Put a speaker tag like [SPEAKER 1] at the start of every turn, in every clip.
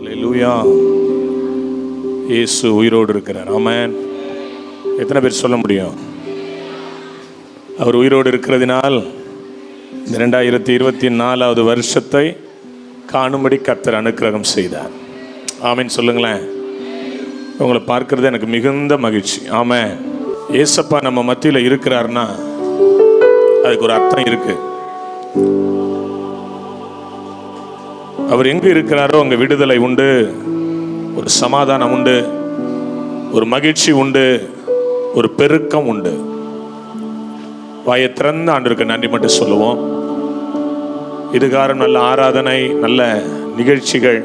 [SPEAKER 1] அல்லேலூயா. இயேசு உயிரோடு இருக்கிறார். ஆமென். எத்தனை பேர் சொல்ல முடியும்? அவர் உயிரோடு இருக்கிறதினால் இந்த 2024வது வருஷத்தை காணும்படி கர்த்தர் அனுக்கிரகம் செய்தார். ஆமென் சொல்லுங்களேன். உங்களை பார்க்கறது எனக்கு மிகுந்த மகிழ்ச்சி. ஆமென். ஏசப்பா நம்ம மத்தியில் இருக்கிறார்னா அதுக்கு ஒரு அர்த்தம் இருக்கு. அவர் எங்கு இருக்கிறாரோ அங்கே விடுதலை உண்டு, ஒரு சமாதானம் உண்டு, ஒரு மகிழ்ச்சி உண்டு, ஒரு பெருக்கம் உண்டு. வாயை திறந்த ஆண்டவருக்கு நன்றி மட்டும் சொல்லுவோம். இதுகாரம் நல்ல ஆராதனை, நல்ல நிகழ்ச்சிகள்.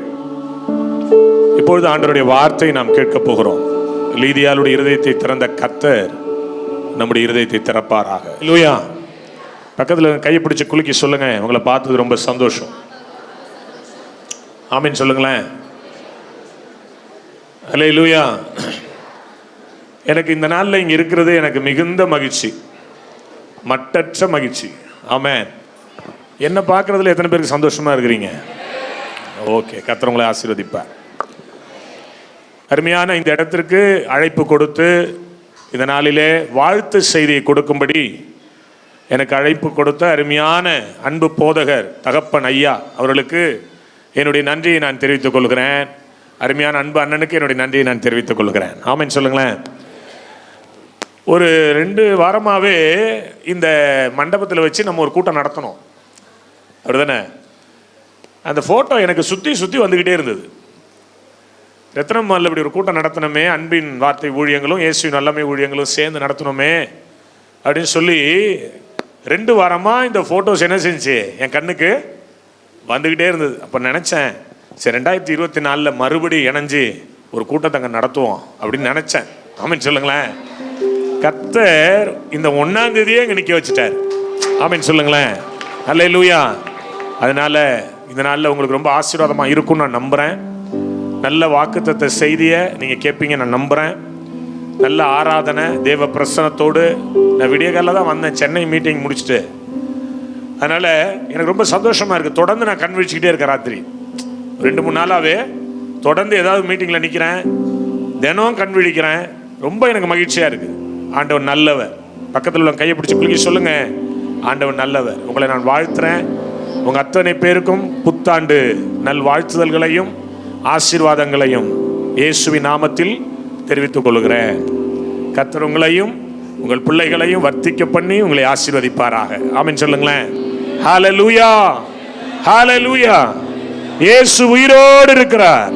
[SPEAKER 1] இப்பொழுது ஆண்டவருடைய வார்த்தை நாம் கேட்க போகிறோம். லீதியாளுடைய இருதயத்தை திறந்த கர்த்தர் நம்முடைய இருதயத்தை திறப்பாராக. இல்லையா? பக்கத்தில் கையை பிடிச்சி குலுக்கி சொல்லுங்க, உங்களை பார்த்தது ரொம்ப சந்தோஷம். ஆமீன் சொல்லுங்களேன். அல்லேலூயா. எனக்கு இந்த நாளில் இங்கே இருக்கிறது எனக்கு மிகுந்த மகிழ்ச்சி, மட்டற்ற மகிழ்ச்சி. ஆமென். என்ன பார்க்கறதுல எத்தனை பேருக்கு சந்தோஷமா இருக்கிறீங்க? ஓகே, கர்த்தர் உங்களை ஆசீர்வதிப்பார். அருமையான இந்த இடத்திற்கு அழைப்பு கொடுத்து இந்த நாளிலே வாழ்த்து செய்தியை கொடுக்கும்படி எனக்கு அழைப்பு கொடுத்த அருமையான அன்பு போதகர் தகப்பன் ஐயா அவர்களுக்கு என்னுடைய நன்றியை நான் தெரிவித்துக் கொள்கிறேன். அருமையான அன்பு அண்ணனுக்கு என்னுடைய நன்றியை நான் தெரிவித்துக் கொள்கிறேன். ஆமென் சொல்லுங்களேன். ஒரு 2 வாரமாகவே இந்த மண்டபத்தில் வச்சு நம்ம ஒரு கூட்டம் நடத்தணும், அப்படிதானே? அந்த ஃபோட்டோ எனக்கு சுற்றி சுற்றி வந்துக்கிட்டே இருந்தது. ரத்னம் மாலில் இப்படி ஒரு கூட்டம் நடத்தணுமே, அன்பின் வார்த்தை ஊழியங்களும் இயேசுவின் நல்லமை ஊழியங்களும் சேர்ந்து நடத்தணுமே அப்படின்னு சொல்லி 2 வாரமாக இந்த ஃபோட்டோஸ் என்ன செஞ்சு என் கண்ணுக்கு வந்துக்கிட்டே இருந்தது. அப்போ நினச்சேன், சரி 2024 மறுபடி இணைஞ்சு ஒரு கூட்டத்தை அங்கே நடத்துவோம் அப்படின்னு நினச்சேன். ஆமீன் சொல்லுங்களேன். கர்த்தர் இந்த 1ஆம் தேதியே இங்கே நிற்க வச்சுட்டார். ஆமீன் சொல்லுங்களேன். அல்லேலூயா. அதனால இந்த நாளில் உங்களுக்கு ரொம்ப ஆசீர்வாதமாக இருக்கும்னு நான் நம்புகிறேன். நல்ல வாக்குத்தத்த செய்தியை நீங்கள் கேட்பீங்க நான் நம்புகிறேன். நல்ல ஆராதனை, தேவ பிரசனத்தோடு. நான் விடியகாலில் தான் வந்தேன், சென்னை மீட்டிங் முடிச்சுட்டு. அதனால் எனக்கு ரொம்ப சந்தோஷமாக இருக்குது. தொடர்ந்து நான் கண் விழிச்சுக்கிட்டே இருக்கேன். ராத்திரி 2-3 நாளாகவே தொடர்ந்து ஏதாவது மீட்டிங்கில் நிற்கிறேன், தினம் கண் விழிக்கிறேன். ரொம்ப எனக்கு மகிழ்ச்சியாக இருக்குது. ஆண்டவர் நல்லவர். பக்கத்தில் உள்ள கையை பிடிச்சி குலுக்கி சொல்லுங்கள், ஆண்டவர் நல்லவர். உங்களை நான் வாழ்த்துறேன். உங்கள் அத்தனை பேருக்கும் புத்தாண்டு நல் வாழ்த்துதல்களையும் ஆசீர்வாதங்களையும் இயேசுவின் நாமத்தில் தெரிவித்துக் கொள்கிறேன். கர்த்தர் உங்களையும் உங்கள் பிள்ளைகளையும் வர்த்திக்க பண்ணி உங்களை ஆசீர்வதிப்பாராக. ஆமென் சொல்லுங்களேன். ஹல்லேலூயா, ஹல்லேலூயா. இயேசு உயிரோடு இருக்கிறார்.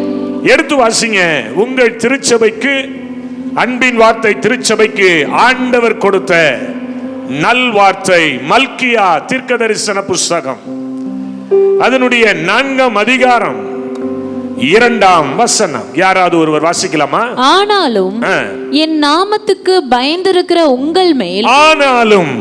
[SPEAKER 1] எடுத்து வாசிங்க. உங்கள் திருச்சபைக்கு, அன்பின் வார்த்தை திருச்சபைக்கு ஆண்டவர் கொடுத்த நல் வார்த்தை, மல்கியா தீர்க்கதரிசன புஸ்தகம், அதனுடைய 4ஆம் அதிகாரம் 2ஆம் வசனம். யாராவது ஒருவர் வாசிக்கலாமா?
[SPEAKER 2] ஆனாலும் என் நாமத்துக்கு பயந்திருக்கிற உங்கள் மேல்,
[SPEAKER 1] ஆனாலும்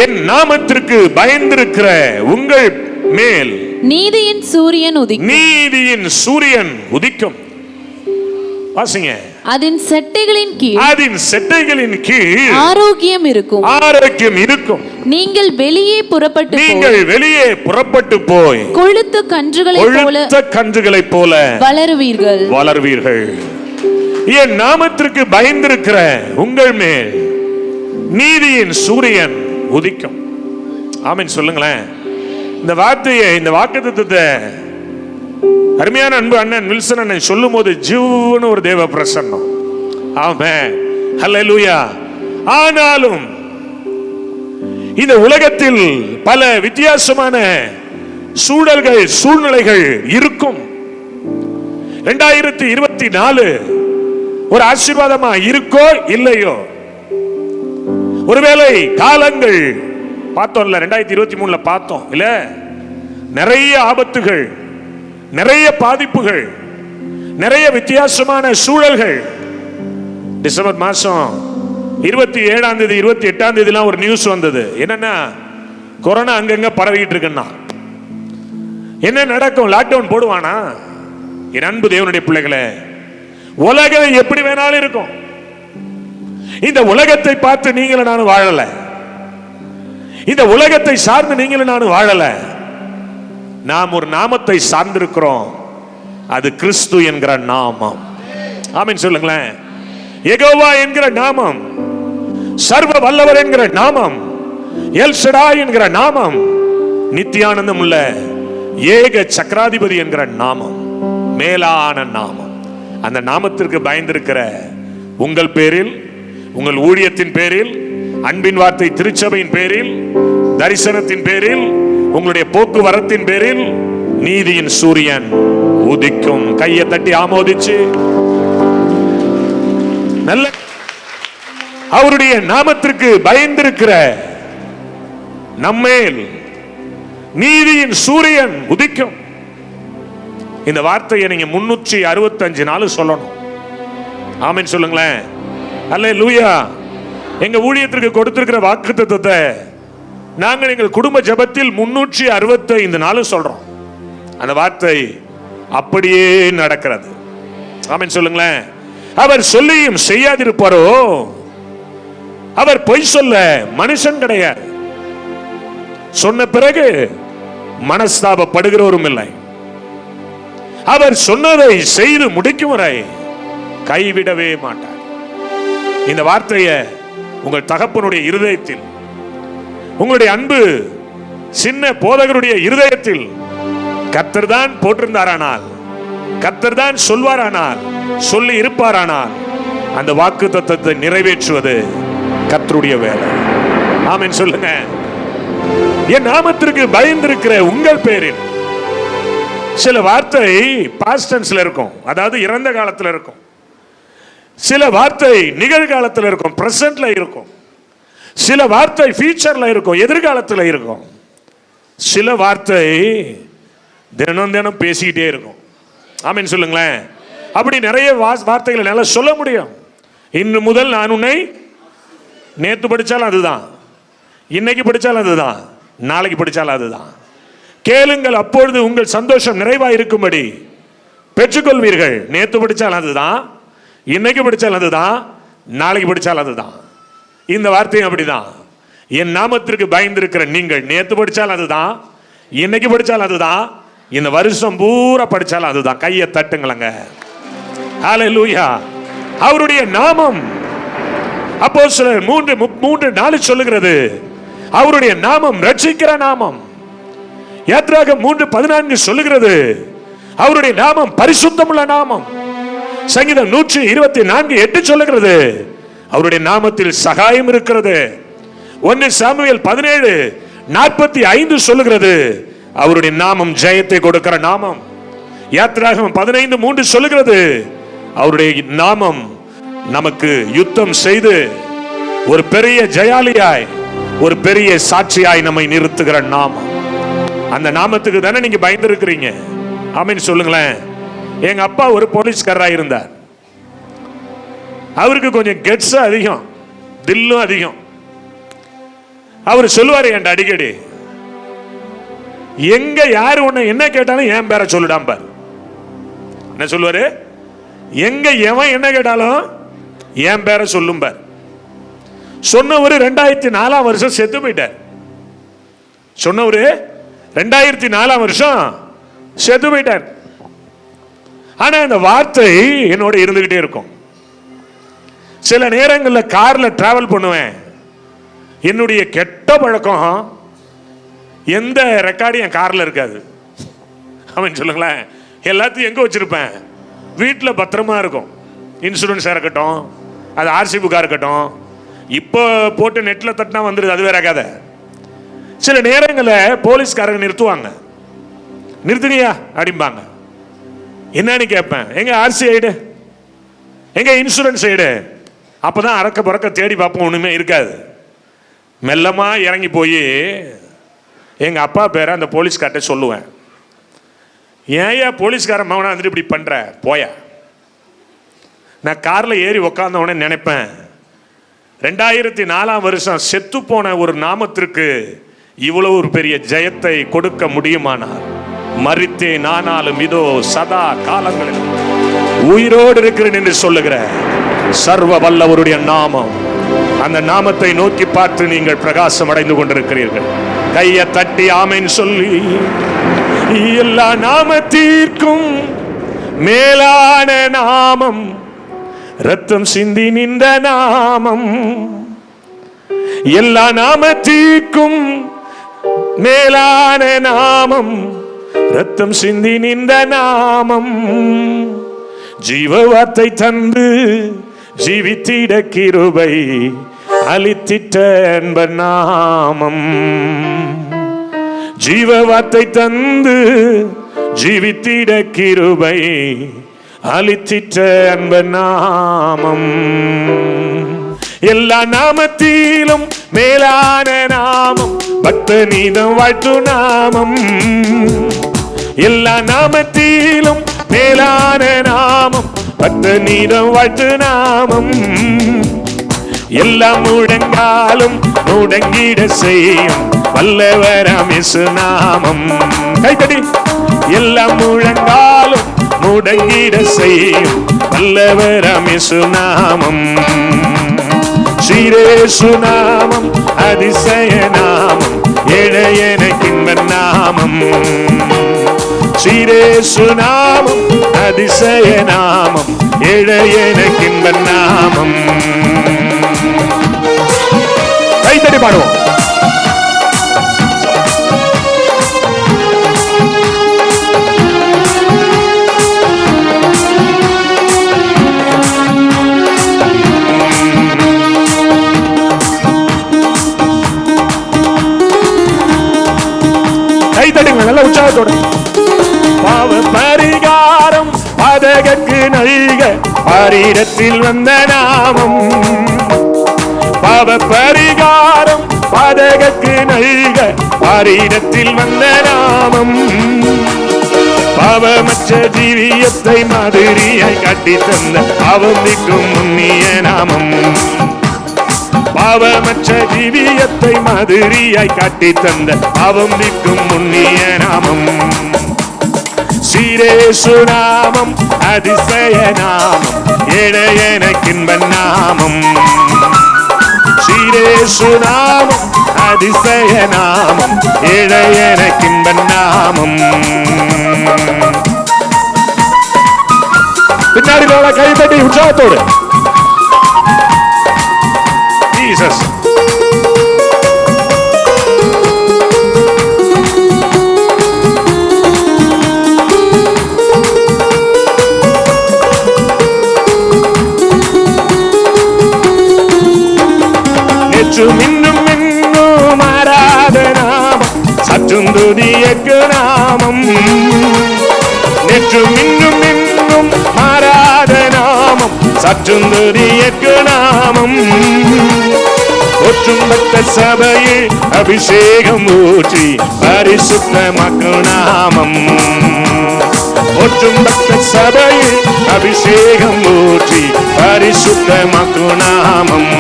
[SPEAKER 1] என் நாமத்திற்கு பயந்திருக்கிற உங்கள் மேல்
[SPEAKER 2] நீதியின் சூரியன் உதிக்கும்,
[SPEAKER 1] நீதியின் சூரியன் உதிக்கும். வாசிங்க.
[SPEAKER 2] அதன் செட்டைகளின் கீழ்,
[SPEAKER 1] அதன் செட்டைகளின் கீழ்
[SPEAKER 2] ஆரோக்கியம் இருக்கும்,
[SPEAKER 1] ஆரோக்கியம் இருக்கும்.
[SPEAKER 2] நீங்கள் வெளியே
[SPEAKER 1] புறப்பட்டு போய்
[SPEAKER 2] கொழுத்த கன்றுகளைப் போல
[SPEAKER 1] வளருவீர்கள். என் நாமத்திற்கு பயந்திருக்கிற உங்கள் மேல் நீதியின் சூரியன் உதிக்கும். ஆமென் சொல்லுங்களேன். இந்த வார்த்தையை, இந்த வாக்குத்தத்தத்தை அருமையான அன்பு அண்ணன் வில்சன் அண்ணன் சொல்லும் போது ஜீவன ஒரு தேவ பிரசன்னம். ஆமென், ஹல்லேலூயா. ஆனாலும் இந்த உலகத்தில் பல வித்தியாசமான சூழல்கள், சூழ்நிலைகள் இருக்கும். 2024 ஒரு ஆசீர்வாதமா இருக்கோ இல்லையோ, ஒருவேளை காலங்கள் பார்த்தோம்ல, 2023 பார்த்தோம் இல்ல, நிறைய ஆபத்துகள், நிறைய பாதிப்புகள், நிறைய வித்தியாசமான சூழல்கள். டிசம்பர் மாசம் 27ஆம் தேதி 28ஆம் தேதிலாம் ஒரு நியூஸ் வந்தது. என்னன்னா, கொரோனா அங்கங்க பரவிட்டு இருக்குன்னா என்ன நடக்கும்? லாக்டவுன் போடுவானா? என் அன்பு தேவனுடைய பிள்ளைகளே, உலகம் எப்படி வேணாலும் இருக்கும். இந்த உலகத்தை பார்த்து நீங்களும் நானும் வாழல. இந்த உலகத்தை சார்ந்து நீங்களும் நானும் வாழல. நாம் ஒரு நாமத்தை சார்ந்திருக்கிறோம். அது கிறிஸ்து என்கிற நாமம். ஆமென் சொல்லுங்களேன். யெகோவா என்கிற நாமம், சர்வ வல்லவர் என்கிற நாமம், எல் ஷடாய் என்கிற நாமம், நித்தியானந்தம் உள்ள ஏக சக்கராதிபதி என்கிற நாமம், மேலான நாமம். அந்த நாமத்திற்கு பயந்திருக்கிற உங்கள் பேரில், உங்கள் ஊழியத்தின் பேரில், அன்பின் வார்த்தை திருச்சபையின் பேரில், தரிசனத்தின் பேரில், உங்களுடைய போக்குவரத்தின் பேரில் நீதியின் சூரியன் உதிக்கும். கையை தட்டி ஆமோதிச்சு நல்ல அவருடைய நாமத்திற்கு பயந்திருக்கிற நம்மேல் நீதியின் சூரியன் உதிக்கும். இந்த வார்த்தையை நீங்க 365 நாள் சொல்லணும். ஆமென் சொல்லுங்களேன். அல்லேலூயா. எங்க ஊழியத்திற்கு கொடுத்திருக்கிற வாக்குத்தத்தத்தை நாங்கள் எங்கள் குடும்ப ஜெபத்தில் 365 நாள் சொல்றோம். அந்த வார்த்தை அப்படியே நடக்கிறது. ஆமென் சொல்லுங்களேன். அவர் சொல்லியும் செய்யாதிருப்பாரோ? அவர் பொய் சொல்ல மனுஷன் கிடையாது. சொன்ன பிறகு மனஸ்தாபப்படுகிறவரும் இல்லை. அவர் சொன்னதை செய்து முடிக்கும் வரை கைவிடவே மாட்டார். இந்த வார்த்தையை உங்கள் தகப்பனுடைய இருதயத்தில், உங்களுடைய அன்பு சின்ன போதகருடைய இருதயத்தில் கர்த்தர் தான் போட்டிருந்தாரானால், கர்த்தர் தான் சொல்வாரானால், சொல்லி இருப்பாரானால், அந்த வாக்கு தத்தத்தை நிறைவேற்றுவது கர்த்தருடைய வேலை. ஆமென் சொல்லுங்க. என் நாமத்திற்கு பயந்திருக்கிற உங்கள் பேரில் சில வார்த்தை பாஸ்ட் டென்ஸ்ல இருக்கும், அதாவது இறந்த காலத்தில் இருக்கும். சில வார்த்தை நிகழ்காலத்தில் இருக்கும், பிரசன்ட்ல இருக்கும். சில வார்த்தை ஃபியூச்சர்ல இருக்கும், எதிர்காலத்தில் இருக்கும். சில வார்த்தை தினம் தினம் பேசிக்கிட்டே இருக்கும். ஆமென் சொல்லுங்களேன். அப்படி நிறைய வார்த்தைகளை நல்லா சொல்ல முடியும். இன்று முதல் நான் உன்னை, நேற்று படித்தாலும் அதுதான், இன்னைக்கு படித்தாலும் அதுதான், நாளைக்கு படித்தாலும் அதுதான். கேளுங்கள், அப்பொழுது உங்கள் சந்தோஷம் நிறைவாக இருக்கும்படி பெற்றுக்கொள்வீர்கள். நேற்று படித்தாலும் அதுதான், இன்னைக்கு படித்தாலும் அதுதான், நாளைக்கு படித்தாலும் அதுதான். இந்த வார்த்தையும் அப்படிதான். என் நாமத்திற்கு பயந்திருக்கிற நீங்கள் நேற்று படித்தாலும் அதுதான், இன்னைக்கு படித்தாலும் அதுதான், இந்த வருஷம் பூரா படித்தாலும் அதுதான். கையை தட்டுங்களங்க. ஹல்லேலூயா. அவருடைய நாமம் அப்போஸ்தலர் 3:4 சொல்லுகிறது, அவருடைய நாமம் ரட்சிக்கிற நாமம். யாத்ராகமம் 3:14 சொல்லுகிறது, அவருடைய நாமம் பரிசுத்தமுள்ள நாமம். சங்கீதம் 124:8 சொல்லுகிறது, அவருடைய நாமத்தில் சகாயம் இருக்கிறது. 1 சாமுவேல் 17:45 சொல்லுகிறது, அவருடைய நாமம் ஜெயத்தை கொடுக்கிற நாமம். யாத்ராகமம் 15:3 சொல்லுகிறது, அவருடைய நாமம் நமக்கு யுத்தம் செய்து ஒரு பெரிய ஜெயாலியாய், ஒரு பெரிய சாட்சியாய் நம்மை நிறுத்துகிற நாமம். அந்த நாமத்துக்கு தானே நீங்க பயந்துருக்கிறீங்க. ஆமென் சொல்லுங்களேன். எங்க அப்பா ஒரு போலீஸ்காரராக இருந்தார். அவருக்கு கொஞ்சம் கெட்ஸ் அதிகம், தில்லும் அதிகம். அவர் சொல்லுவாரு என்கிட்ட அடிக்கடி, எங்க யாரு உன்னை என்ன கேட்டாலும் என் பேரை சொல்லிடாம்பார். என்ன சொல்லுவாரு? எங்க எவன் என்ன கேட்டாலும் என் பேரை சொல்லும்பார். சொன்னவரு 2004 வருஷம் செத்து போயிட்டார். சொன்னவரு 2004 வருஷம் செத்து போயிட்டார். ஆனா இந்த வார்த்தை என்னோட இருந்துகிட்டே இருக்கும். சில நேரங்களில் கார்ல டிராவல் பண்ணுவேன். என்னுடைய கெட்ட பழக்கம், எந்த ரெக்கார்டும் என் கார்ல இருக்காது. அவன் சொல்லுங்களேன். எல்லாத்தையும் எங்க வச்சிருப்பேன்? வீட்டில் பத்திரமா இருக்கும். இன்சூரன்ஸாக இருக்கட்டும், அது ஆர்சி புக்காக இருக்கட்டும். இப்போ போட்டு நெட்டில் தட்டினா வந்துடுது, அது வேற கதை. சில நேரங்களில் போலீஸ்காரங்க நிறுத்துவாங்க. நிறுத்துனியா அப்படிம்பாங்க. என்னன்னு கேட்பேன். எங்க ஆர்சி ஐடு, எங்க இன்சூரன்ஸ் ஐடு. அப்போதான் அறக்க பறக்க தேடி பார்ப்போம், ஒன்றுமே இருக்காது. மெல்லமா இறங்கி போய் எங்கள் அப்பா பேரை அந்த போலீஸ்கார்ட்ட சொல்லுவேன். ஏன் போலீஸ்காரன் மகனா வந்துட்டு இப்படி பண்ற, போயா. நான் காரில் ஏறி உக்காந்தவனே நினைப்பேன், 2004 வருஷம் செத்து போன ஒரு நாமத்திற்கு இவ்வளவு ஒரு பெரிய ஜெயத்தை கொடுக்க முடியுமானால், மரித்தே நானாலும் இதோ சதா காலங்களில் உயிரோடு இருக்கிறேன் என்று சொல்லுகிற சர்வ வல்லவருடைய நாமம். அந்த நாமத்தை நோக்கி பார்த்து நீங்கள் பிரகாசம் அடைந்து கொண்டிருக்கிறீர்கள். கையை தட்டி ஆமென் சொல்லி, எல்லா நாமத்திற்கும் மேலான நாமம், ரத்தம் சிந்தி நின்ற நாமம், எல்லா நாமத்திற்கும் மேலான நாமம், ரத்தம் சிந்தி நின்ற நாமம், ஜீவ வார்த்தை தந்து ஜீவித்திட கிருபை அளித்திட்ட அன்பர் நாமம், ஜீவ வார்த்தை தந்து ஜீவித்திட கிருபை அளித்திட்ட அன்பர் நாமம், எல்லா நாமத்திலும் மேலான நாமம், பக்த நீதம் வாழ்த்து நாமம், எல்லா நாமத்திலும் மேலான நாமம், பக்த நீதம் வாழ்த்து நாமம், எல்லாம் முழங்காலும் முடங்கிட செய்யும் வல்லவராம் இயேசு நாமம். கைத்தடி. எல்லாம் முழங்காலும் முடங்கிட செய்யும் வல்லவராம் இயேசு நாமம், ஸ்ரீரேசு நாமம் அதிசய நாமம், ஏழையனக்கின்ப நாமம், ஸ்ரீரேசு நாமம் அதிசய நாமம், ஏழையனக்கின்ப நாமம். கைத்தடி பாடுவோம். கைத்தடிங்க நல்ல உற்சாகத்தோட. பாவ பரிகாரம் பாதகக்கு நல்க பாரிடத்தில் வந்த நாமம், பாவ பரிகாரம் பாதகக்கு நல்க பாரிடத்தில் வந்த நாமம், பாவமற்ற ஜீவியத்தை மாதிரியாய் காட்டி தந்த பாவந்திக்கும் முன்னிய நாமம், பாவமற்ற ஜீவியத்தை மாதிரியாய் காட்டி தந்த பாவந்திக்கும் முன்னிய நாமம், ஸ்ரீரேசு நாமம் அதிசய நாமம், ஏழையனக்கின்ப நாமம், ஸ்ரீரேசு நாமம் அதிசய நாமம், ஏழையனக்கின்ப நாமம். பின்னாடி கைத்தட்டி உற்சாகத்தோடு. ஜீசஸ். நேற்றும் இன்னும் இன்னும் மாறாத நாமம், சற்றும் துதியக்கு நாமம், நேற்றும் இன்னும் இன்னும் மாறாத நாமம், சற்றும் துதியக்கு நாமம், ஒற்றும் பக்த சபையில் அபிஷேகம் ஊற்றி பரிசுத்தமாக்கும் நாமம், ஒற்றும் பக்த சபையில் அபிஷேகம் ஊற்றி பரிசுத்தமாக்கும் நாமம்,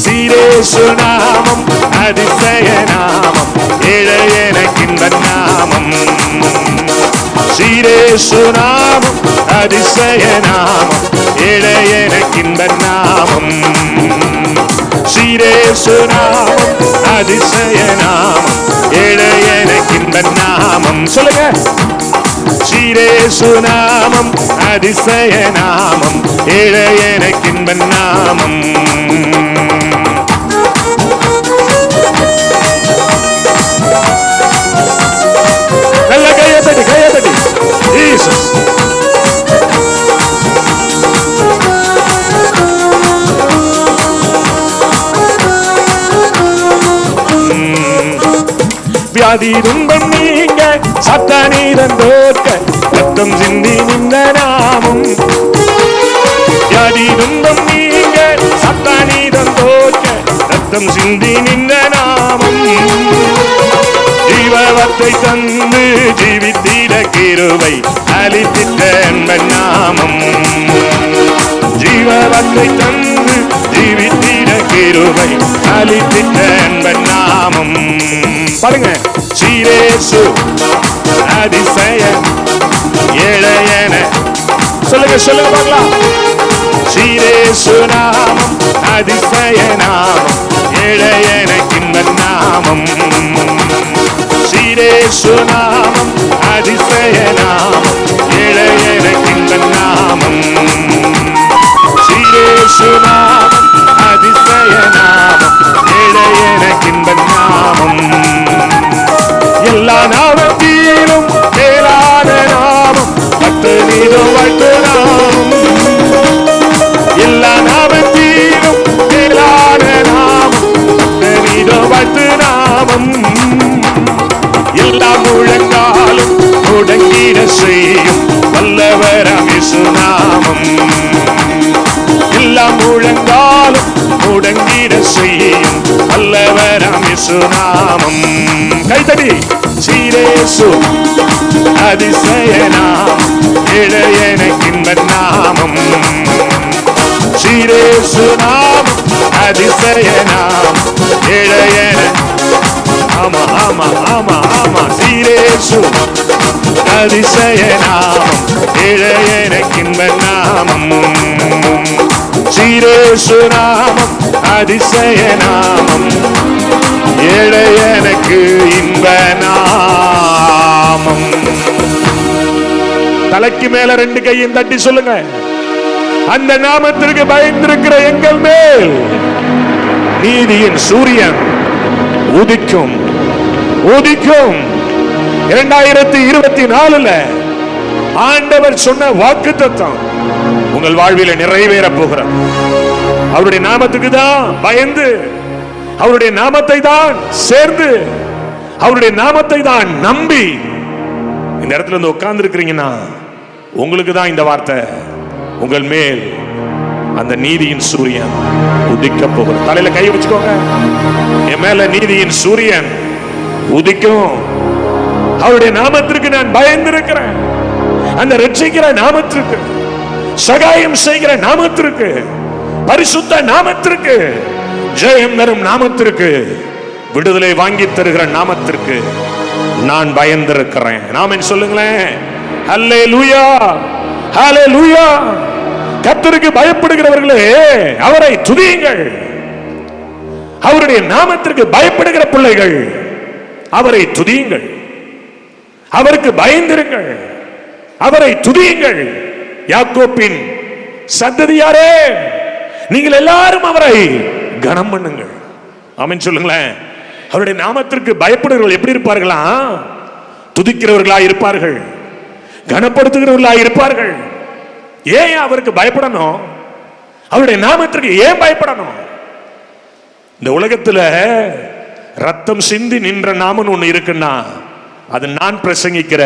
[SPEAKER 1] ஸ்ரீரேசு நாமம் அதிசய நாமம், ஏழையனக்கின்ப நாமம், ஸ்ரீரேசு நாமம் அதிசய நாமம், ஏழையனக்கின்ப நாமம், ஸ்ரீரேசு நாமம் அதிசய நாமம், ஏழையனக்கின்ப நாமம். சொல்லுங்க. ஸ்ரீரேசு நாமம் அதிசய நாமம், ஏழையனக்கின்ப நாமம். நல்ல கையத்தடி கையத்தடி. ஜீசஸ். வியாதி துன்பம் நீங்க சாத்தானீரன் தோற்க ரத்தம் சிந்தி நின்ற நாமம், வியாதி துன்பம் நீங்க சாத்தானீரன் தோற்க ரத்தம் சிந்தி நின்ற நாமம், ஜீவவார்த்தை தந்து ஜீவித்திட கிருபை அளித்திட்ட அன்பர் நாமம், ஜீவவார்த்தை தந்து ஜீவித்திட கிருபை அளித்திட்ட அன்பர் நாமம். பாருங்க. ஸ்ரீரேசு அதிசய ஏழையன. சொல்லுங்க சொல்லுங்க பார்க்கலாம். ஸ்ரீரேசு நாமம் அதிசய நாமம், ஏழையனக்கின்ப நாமம், ஸ்ரீரேசு நாமம் அதிசய நாமம், ஏழை எனக்கு இன்ப நாமம். எல்லா நாமத்திலும் மேலான நாமம் கர்த்தரிடம் வாழ்த்து நாமம். எல்லா நாமத்திலும் மேலான நாமம் கர்த்தரிடம் வாழ்த்து நாமம். எல்லா முழங்காலும் முடங்கிட செய்யும் வல்லவராம் இயேசு நாமம். எல்லா முழங்காலும் முடங்கிட செய்யும் வல்லவராம் இயேசு நாமம். கைதடி. சீரேசு அதிசய நாமம் எனக்கு இன்ப நாமம். சீரேசு நாமம் அதிசய நாமம் இளையன. ஆமா ஆமா ஆமா ஆமா. சீரேசு அதிசய நாமம் எனக்கு இன்ப நாமம். சீரேசு நாமம் அதிசய நாமம் எனக்கு இன்ப நாமம். தலைக்கு மேல 2 கையும் தட்டி சொல்லுங்க. அந்த நாமத்திற்கு பயந்திருக்கிற எங்கள் மேல் நீதியின் சூரியன் உதிக்கும் உதிக்கும். 2024 ஆண்டவர் சொன்ன வாக்குத்தத்தம் உங்கள் வாழ்வில நிறைவேற போகிறார். அவருடைய நாமத்துக்கு தான் பயந்து, அவருடைய நாமத்தை தான் சேர்ந்து, அவருடைய நாமத்தை தான் நம்பி இந்த இடத்துல இருந்து உட்கார்ந்து இருக்கிறீங்கன்னா உங்களுக்கு தான் இந்த வார்த்தை. உங்கள் மேல் அந்த நீதியின் சூரியன் உதிக்க போகிறது. தலையில கை வச்சுக்கோங்க. என் மேல நீதியின் சூரியன் உதிக்கும். அவருடைய நாமத்திற்கு நான் பயந்திருக்கிறேன். அந்த ரட்சிக்கிற நாமத்திற்கு, சகாயம் செய்கிற நாமத்திற்கு, பரிசுத்த நாமத்திற்கு, ஜெயம் தரும் நாமத்திற்கு, விடுதலை வாங்கி தருகிற நாமத்திற்கு நான் பயந்திருக்கிறேன். ஆமென் சொல்லுங்களேன். அல்லேலூயா அல்லேலூயா. கர்த்தருக்கு பயப்படுகிறவர்களே அவரை துதியுங்கள். அவருடைய நாமத்திற்கு பயப்படுகிற பிள்ளைகள் அவரை துதியுங்கள். அவருக்கு பயந்திருங்கள். அவரை துதியுங்கள். யாக்கோப்பின் சந்ததியாரே நீங்கள் எல்லாரும் அவரை கனம் பண்ணுங்கள். ஆமென் சொல்லுங்களேன். அவருடைய நாமத்திற்கு பயப்படுகிறவர்கள் எப்படி இருப்பார்களா? துதிக்கிறவர்களா இருப்பார்கள், கனப்படுத்துகிறவர்களா இருப்பார்கள். ஏன் அவருக்கு பயப்படணும்? அவருடைய நாமத்திற்கு ஏன் பயப்படணும்? இந்த உலகத்துல ரத்தம் சிந்தி நின்ற நாமம் ஒண்ணு இருக்குன்னா அது நான் பிரசங்கிக்கிற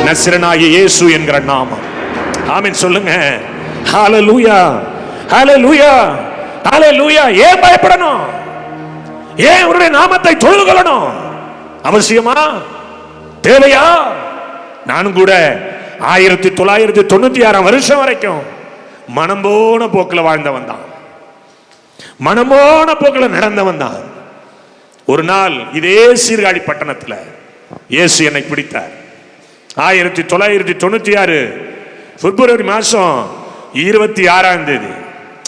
[SPEAKER 1] நசரேயனாகிய இயேசு என்கிற நாமம். ஆமென் சொல்லுங்க. ஹalleluya ஹalleluya ஹalleluya. ஏன் பயப்படணும்? ஏன் அவருடைய நாமத்தை தொழுது கொள்ளணும்? அவசியமா? தேவையா? நானும் கூட 1996 வருஷம் வரைக்கும் மனம் போன போக்கில் வாழ்ந்தவன் தான். மனம் போன போக்கில் நடந்தவன் தான். ஒரு நாள் இதே சீர்காழி பட்டணத்தில் இயேசு என்னை பிடித்தார். 1996 பிப்ரவரி மாசம் 26ஆம் தேதி.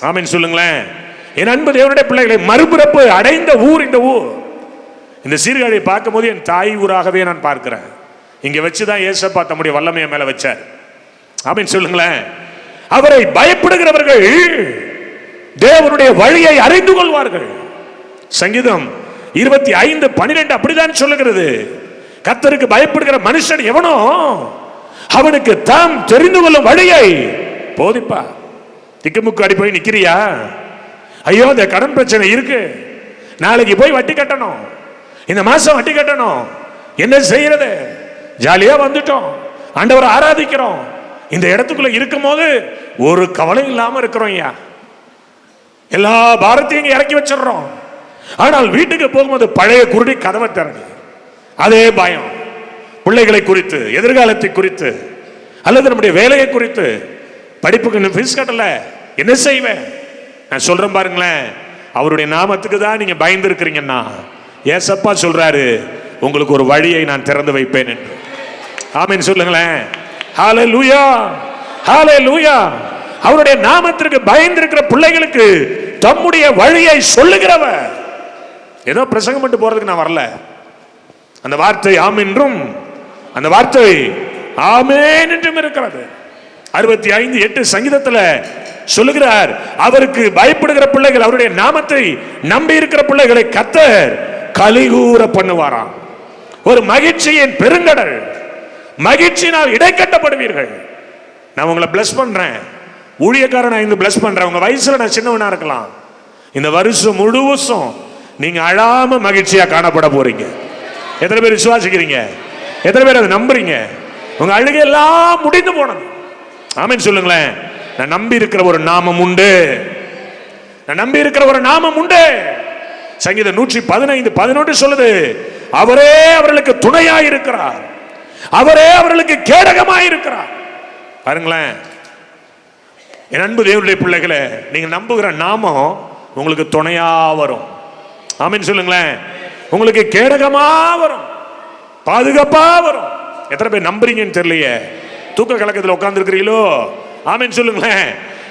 [SPEAKER 1] ஆமென் சொல்லுங்களேன். என் அன்பு தேவனுடைய பிள்ளைகளை, மறுபிறப்பு அடைந்த ஊர் இந்த ஊர். இந்த சீர்காழியை பார்க்கும் போது என் தாய் ஊராகவே நான் பார்க்கிறேன். இங்க வச்சுதான் ஏசப்பா தம்முடைய வல்லமையை மேல வச்சார். ஆமென் சொல்லுங்களேன். அவரை பயப்படுகிறவர்கள் தேவனுடைய வழியை அறிந்து கொள்வார்கள். சங்கீதம் 25:12 அப்படிதான் சொல்லுகிறது. கர்த்தருக்கு பயப்படுகிற மனுஷன் எவனோ அவனுக்கு தாம் தெரிந்து கொள்ளும் வழியை போதிப்பா. திக்குமுக்கு அடி போய் நிக்கிறியா? ஐயோ இந்த கடன் பிரச்சனை இருக்கு, நாளைக்கு போய் வட்டி கட்டணும், இந்த மாசம் வட்டி கட்டணும், என்ன செய்யறது? ஜாலியா வந்துட்டோம், ஆண்டவரை ஆராதிக்கிறோம், இந்த இடத்துக்குள்ள இருக்கும் போது ஒரு கவலை இல்லாம இருக்கிறோம். ஐயா எல்லா பாரத்தையும் இறக்கி வச்சிடறோம். ஆனால் வீட்டுக்கு போகும்போது பழைய குருடி கதவை திறந்து அதே பயம், பிள்ளைகளை குறித்து, எதிர்காலத்தை குறித்து, அல்லது நம்முடைய வேலையை குறித்து, படிப்புக்கு ஃபீஸ் கட்டல, என்ன செய்வேன்? நான் சொல்றேன் பாருங்களேன். அவருடைய நாமத்துக்கு தான் நீங்க பயந்து இருக்கிறீங்கன்னா ஏசப்பா சொல்றாரு, உங்களுக்கு ஒரு வழியை நான் திறந்து வைப்பேன் என்று. ஆமென் சொல்லுங்களேன். ஹalleluya ஹalleluya. அவருடைய நாமத்திற்கு பயந்திருக்கிற பிள்ளைகளுக்கு தம்முடைய வழியை சொல்லுகிறவர். ஏதோ பிரசங்கம் பண்ணிட்டு போறதுக்கு நான் வரல. அந்த வார்த்தை ஆம் என்றும் அந்த வார்த்தை ஆமென் என்றும் இருக்கிறது. 65:8 சங்கீதத்துல சொல்லுகிறார், அவருக்கு பயப்படுகிற பிள்ளைகள், அவருடைய நாமத்தை நம்பி இருக்கிற பிள்ளைகளை கர்த்தர் கலிகூர பண்ணுவாராம். ஒரு மகிழ்ச்சியின் பெருங்கடல், மகிழ்ச்சியினால் இடைக்கட்டப்படுவீர்கள். நான் உங்களை பிளஸ் பண்றேன், ஊழியக்காரன் நான் இந்த பிளஸ் பண்றேன். உங்க வயசுல நான் சின்னவனா இருக்கலாம், இந்த வருஷம் முழுவதும் நீங்க அழாம மகிழ்ச்சியா காணப்பட போறீங்க. எத்தனை பேர் விசுவாசிக்கிறீங்க? எத்தனை பேர் அதை நம்புறீங்க? உங்க அழுகை எல்லாம் முடிந்து போனது. ஆமென் சொல்லுங்களேன். நான் நம்பி இருக்கிற ஒரு நாமம் உண்டு, நான் நம்பி இருக்கிற ஒரு நாமம் உண்டு. சங்கீதம் 115:11 சொல்லுது, அவரே அவர்களுக்கு துணையாயிருக்கிறார், அவரே அவர்களுக்கு கேடகமாயிருக்கிறார். பாருங்களேன் என் அன்பு தேவனுடைய பிள்ளைகளை, நீங்க நம்புகிற நாமம் உங்களுக்கு துணையா வரும். ஆமென் சொல்லுங்களேன். உங்களுக்கு கேடகமா வரும், பாதுகாப்பா வரும். எத்தனை பேர் நம்புறீங்கன்னு தெரியலையே, தூக்க கலக்கத்தில் உட்கார்ந்து இருக்கிறீங்களோ? ஆமென் சொல்லுங்களேன்.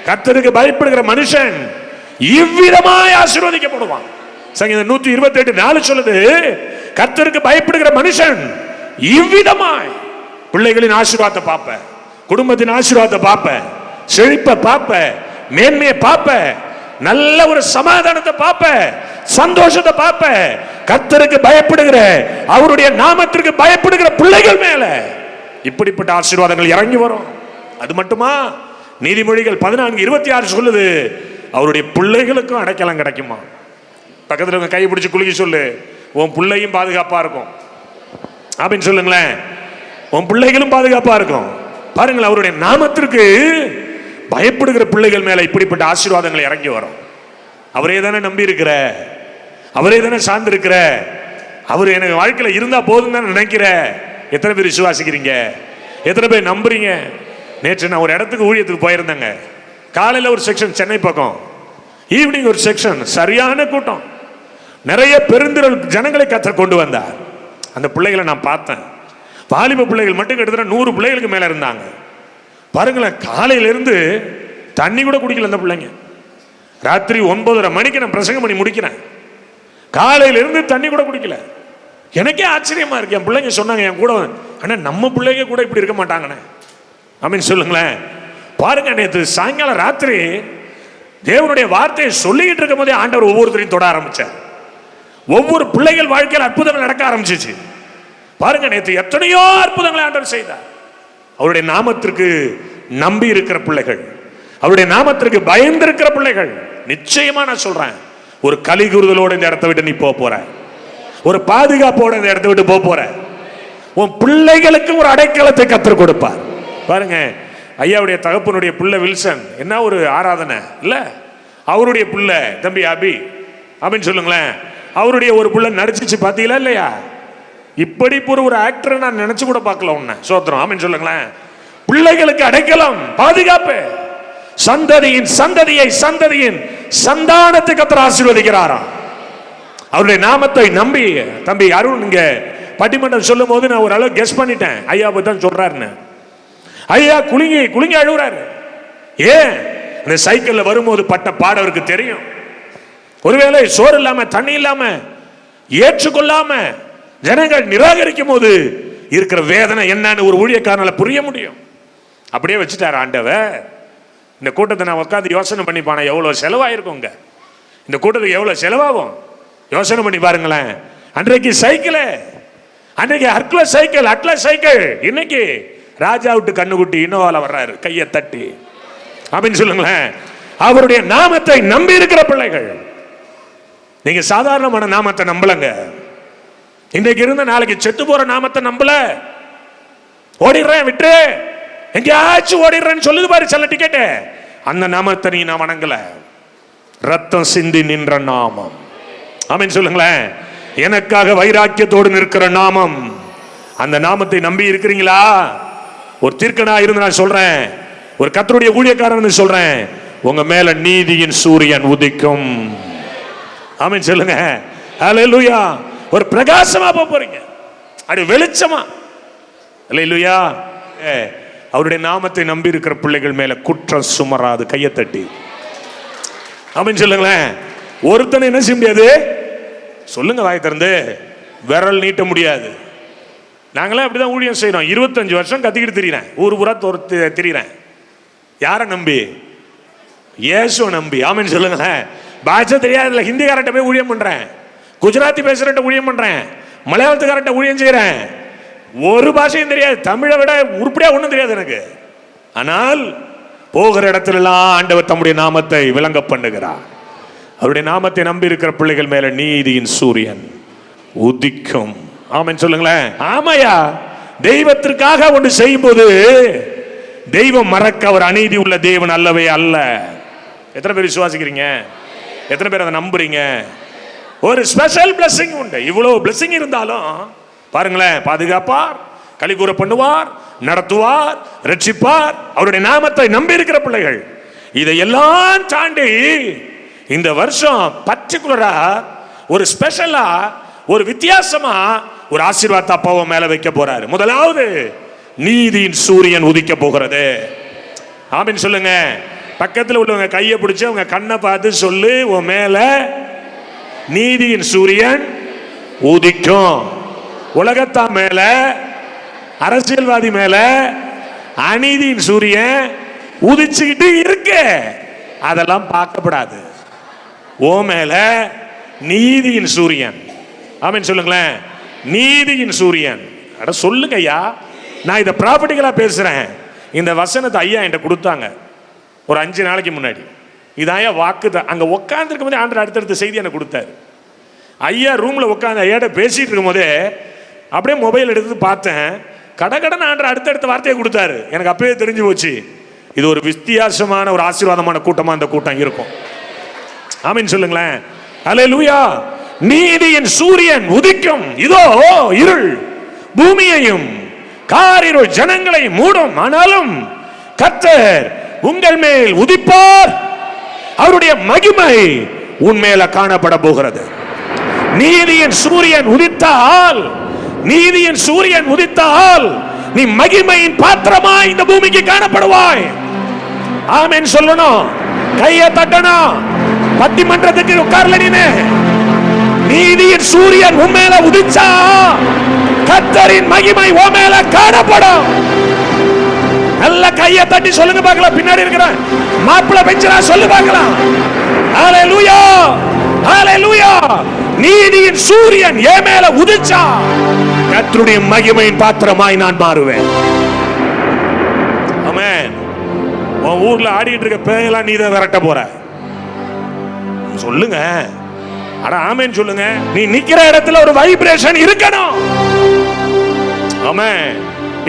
[SPEAKER 1] கர்த்தருக்கு பயப்படுகிற மனுஷன் இவ்விதமாய் ஆசீர்வதிக்கப்படுவான். சங்கீதம் 128:4 சொல்லுது, கர்த்தருக்கு பயப்படுகிற மனுஷன் இவ்விதமாய். பிள்ளைகளின் ஆசீர்வாதத்தை பார்ப்ப, குடும்பத்தின் ஆசீர்வாதத்தை பார்ப்ப, செழிப்பை பார்ப்ப, மேன்மையை பார்ப்ப, நல்ல ஒரு சமாதானத்தை பார்ப்ப, சந்தோஷத்தை பார்ப்ப. கர்த்தருக்கு பயப்படுகிற, அவருடைய நாமத்திற்கு பயப்படுகிற பிள்ளைகள் மேல இப்படிப்பட்ட ஆசீர்வாதங்கள் இறங்கி வரும். அது மட்டுமா, நீதிமொழிகள் 14:26 சொல்லுது, அவருடைய பிள்ளைகளுக்கும் அடைக்கலம் கிடைக்குமா. பக்கத்துல கை பிடிச்சு குலுக்கி சொல்லு, உன் பிள்ளையும் பாதுகாப்பா இருக்கும் அப்படின்னு சொல்லுங்களேன். உன் பிள்ளைகளும் பாதுகாப்பா இருக்கும். பாருங்கள், அவருடைய நாமத்திற்கு பயப்படுகிற பிள்ளைகள் மேல இப்படிப்பட்ட ஆசீர்வாதங்கள் இறங்கி வரும். அவரே தானே நம்பி இருக்கிற, அவரே தானே சார்ந்து இருக்கிற, அவர் எனக்கு வாழ்க்கையில இருந்தா போதும் தானே நினைக்கிற. எத்தனை பேர் விசுவாசிக்கிறீங்க? எத்தனை பேர் நம்புறீங்க? நேற்று நான் ஒரு இடத்துக்கு ஊழியத்துக்கு போயிருந்தேங்க. காலையில் ஒரு செக்ஷன் சென்னை பக்கம், ஈவினிங் ஒரு செக்ஷன், சரியான கூட்டம், நிறைய பெருந்திரள் ஜனங்களை கர்த்தர் கொண்டு வந்தார். அந்த பிள்ளைகளை நான் பார்த்தேன். வாலிப பிள்ளைகள் மட்டும் கிட்டத்தட்ட 100 பிள்ளைகளுக்கு மேல இருந்தாங்க. பாருங்களேன், காலையிலிருந்து தண்ணி கூட குடிக்கல அந்த பிள்ளைங்க. ராத்திரி 9:30 மணிக்கு நான் பிரசங்கம் பண்ணி முடிக்கிறேன், காலையிலிருந்து தண்ணி கூட குடிக்கல. எனக்கே ஆச்சரியமா இருக்கு. என் பிள்ளைங்க சொன்னாங்க, என் கூட, ஆனா நம்ம பிள்ளைங்க கூட இப்படி இருக்க மாட்டாங்கண்ணே அப்படின்னு சொல்லுங்களேன். பாருங்க, நேற்று சாயங்காலம் ராத்திரி தேவனுடைய வார்த்தையை சொல்லிக்கிட்டு இருக்கும் போதே ஆண்டவர் ஒவ்வொருத்தரையும் தொட ஆரம்பிச்சார். ஒவ்வொரு பிள்ளைகள் வாழ்க்கையில் அற்புதங்கள் நடக்க ஆரம்பிச்சிச்சு. பாருங்க, நேற்று எத்தனையோ அற்புதங்களை ஆண்டவர் செய்தார். அவருடைய நாமத்திற்கு நம்பி இருக்கிற பிள்ளைகள், அவருடைய நாமத்திற்கு பயந்து இருக்கிற பிள்ளைகள், நிச்சயமா நான் சொல்றேன், ஒரு கலிகுறுதலோடு இந்த இடத்தை விட்டு நீ போற, ஒரு பாதுகாப்போட இந்த இடத்தை விட்டு போற. உன் பிள்ளைகளுக்கு ஒரு அடைக்கலத்தை கற்றுக் கொடுப்பார். பாருங்க, ஐயாவுடைய தகப்பனுடைய பிள்ளை வில்சன், என்ன ஒரு ஆராதனை இல்ல, அவருடைய பிள்ளை தம்பி அபி அப்படின்னு சொல்லுங்களேன், அவருடைய ஒரு பிள்ளை நடிச்சிச்சு பாத்தீங்களா இல்லையா? இப்படி ஒரு ஆக்டரை நான் நினைச்சு கூட பார்க்கல உன்ன. சோத்திரம் அப்படின்னு சொல்லுங்களேன். பிள்ளைகளுக்கு அடைக்கலம், பாதுகாப்பு, சந்ததியின் சந்ததியை சந்ததியின் சந்தானத்தை கர்த்தர் ஆசீர்வதிக்கிறாராம். அவருடைய நாமத்தை நம்பி தம்பி அருண் இங்க பட்டிமன்றம் சொல்லும் போது நான் ஒரு அளவு கெஸ் பண்ணிட்டேன், ஐயா தான் சொல்றாருன்னு. ஐயா குலுங்கி குலுங்கி அழுகுறாரு. ஏன்? இந்த சைக்கிள்ல வரும்போது பட்ட பாடவருக்கு தெரியும். ஒருவேளை சோறு இல்லாம தண்ணி இல்லாம ஏற்றுக்கொள்ளாம ஜனங்கள் நிராகரிக்கும் போது இருக்கிற வேதனை என்னன்னு ஒரு ஊழியக்காரனால புரிய முடியும். அப்படியே வச்சுட்டாரு ஆண்டவர். இந்த கூட்டத்தை நான் உட்காந்து யோசனை பண்ணிப்பானே, எவ்வளவு செலவாயிருக்குங்க இந்த கூட்டத்துக்கு, எவ்வளவு செலவாகும் யோசனை பண்ணி பாருங்களேன். அன்றைக்கு சைக்கிள், அன்றைக்கு அட்லஸ் சைக்கிள், இன்னைக்கு ராஜா விட்டு கண்ணுக்குட்டி இன்னோவால வர்றாரு கையை தட்டி அப்படின்னு சொல்லுங்களேன். அவருடைய நாமத்தை நம்பி இருக்கிற பிள்ளைகள், நீங்க சாதாரணமான நாமத்தை நம்பலங்க. இன்றைக்கு இருந்த நாளைக்கு செத்து போற நாமத்தை நம்பல. ஓடிடுறேன் விட்டு எங்கேயாச்சும் ஓடிடுறேன்னு சொல்லுது பாரு சில டிக்கெட்டு, அந்த நாமத்தை நீ நான் வணங்கல. ரத்தம் சிந்தி நின்ற நாமம், ஆமென் சொல்லுங்களேன். எனக்காக வைராக்கியத்தோடு நிற்கிற நாமம், அந்த நாமத்தை நம்பி இருக்கிறீங்களா? ஒரு தீர்க்கனா இருந்து நான் சொல்றேன், ஒரு கர்த்தருடைய ஊழியக்காரன் சொல்றேன், உங்க மேல நீதியின் சூரியன் உதிக்கும். ஆமென் சொல்லுங்க. ஹல்லேலூயா. ஒரு பிரகாசமா போறீங்க, அது வெளிச்சமா. ஹல்லேலூயா. அவருடைய நாமத்தை நம்பி இருக்கிற பிள்ளைகள் மேல குற்றம் சுமராது. கையை தட்டி ஆமென் சொல்லுங்களேன். ஒருத்தனை என்ன செய்ய முடியாது சொல்லுங்க, வாய் திறந்து விரல் நீட்ட முடியாது. நாங்களே அப்படிதான் ஊழியம் செய்யறோம். 25 வருஷம் கத்திக்கிட்டு திரிகிறேன், ஊர் ஊரா திரிகிறேன். யாரை நம்பி? இயேசுவை நம்பி. ஆமென் சொல்லுங்க. பாஷை தெரியாதுல, ஹிந்திக்காரட்ட போய் ஊழியம் பண்றேன், குஜராத்தி பேசுறட்ட ஊழியம் பண்றேன், மலையாளத்துக்காரட்ட ஊழியம் செய்யறேன், ஒரு பாஷையும் தெரியாது, தமிழை விட உருப்படியா ஒன்றும் தெரியாது எனக்கு. ஆனால் போகிற இடத்துல எல்லாம் ஆண்டவர் தம்முடைய நாமத்தை விளங்க பண்ணுகிறார். அவருடைய நாமத்தை நம்பி இருக்கிற பிள்ளைகள் மேல நீதியின் சூரியன் உதிக்கும். ஆமென் சொல்லுங்களேன். ஆமையா, தெய்வத்திற்காக ஒன்று செய்யும் போது தெய்வம் மறக்க அவர் அநீதி உள்ள தேவன் அல்லவே அல்ல. எத்தனை பேர் விசுவாசிக்கிறீங்க? எத்தனை பேர் அதை நம்புறீங்க? ஒரு ஸ்பெஷல் பிளஸிங் உண்டு. இவ்வளவு பிளஸிங் இருந்தாலும் பாருங்களேன், பாதுகாப்பார், கலிகூற பண்ணுவார், நடத்துவார், ரட்சிப்பார். அவருடைய நாமத்தை நம்பி இருக்கிற பிள்ளைகள் இதையெல்லாம் தாண்டி இந்த வருஷம் பர்டிகுலரா ஒரு ஸ்பெஷலா ஒரு வித்தியாசமா ஒரு ஆசீர்வாதத்தை அப்பாவை மேல வைக்க போறாரு. முதலாவது நீதியின் சூரியன் உதிக்க போகிறது. ஆமென் சொல்லுங்க. பக்கத்தில் உள்ளவங்க கையை பிடிச்சு அவங்க கண்ணை பார்த்து சொல்லு, உன் மேல நீதியின் சூரியன் உதிக்கும். உலகத்தா மேல, அரசியல்வாதி மேல அநீதியின் சூரியன் உதிச்சுக்கிட்டு இருக்கு, அதெல்லாம் பார்க்கப்படாது. ஓ மேல நீதியின் சூரியன். ஆமென் சொல்லுங்களேன். நீதியின் சூரியன். அட சொல்லுங்க ஐயா, நான் இதை ப்ராப்பர்ட்டிகளா பேசுறேன். இந்த வசனத்தை ஐயா என்கிட்ட கொடுத்தாங்க ஒரு 5 நாளைக்கு முன்னாடி. இதாயா வாக்கு தான். அங்க உட்காந்துருக்கும் போதே ஆண்டவர் அடுத்தடுத்த செய்தி எனக்கு கொடுத்தாரு. ஐயா ரூம்ல உட்காந்து ஐயாட்ட பேசிட்டு இருக்கும் போதே அப்படியே மொபைல் எடுத்து பார்த்தேன். கடகடன்னு ஆண்டவர் அடுத்தடுத்த வார்த்தையை கொடுத்தாரு. எனக்கு அப்பவே தெரிஞ்சு போச்சு, இது ஒரு வித்தியாசமான ஒரு ஆசீர்வாதமான கூட்டமா அந்த கூட்டம் இருக்கும். ஆமென் சொல்லுங்களேன். அல்லேலூயா. நீதியின் சூரியன் உதிக்கும். இதோ இருள் பூமியையும் காரிருள் ஜனங்களை மூடும், ஆனாலும் கர்த்தர் உங்கள் மேல் உதிப்பார், அவருடைய மகிமை உன்மேல காணப்பட போகிறது. நீதியின் சூரியன் உதித்தால், நீதியின் சூரியன் உதித்தால் நீ மகிமையின் பாத்திரமா இந்த பூமிக்கு காணப்படுவாய். ஆமென் சொல்லணும், கையை தட்டணும். பட்டிமன்றத்துக்கு உட்கார்ல நீனே. நீதியின் சூரியன் உன்மேல உதிச்சா கர்த்தரின் மகிமை உன் மேல காணப்படும். நல்ல கையை தட்டி சொல்லுங்க பார்க்கலாம். பின்னாடி இருக்கிற மாப்பிள்ளை பெஞ்சரா சொல்லு பார்க்கலாம். ஹalleluya, ஹalleluya. நீதியின் சூரியன் என் மேல உதிச்சா கர்த்தருடைய மகிமையின் பாத்திரமாய் நான் மாறுவேன். ஆமென். உன் ஊர்ல ஆடிட்டு இருக்க பேயெல்லாம் நீ தான் விரட்ட போற. சொல்லுங்க. அட ஆமென் சொல்லுங்க. நீ நிக்கிற இடத்துல ஒரு வைப்ரேஷன் இருக்கணும். ஆமென்.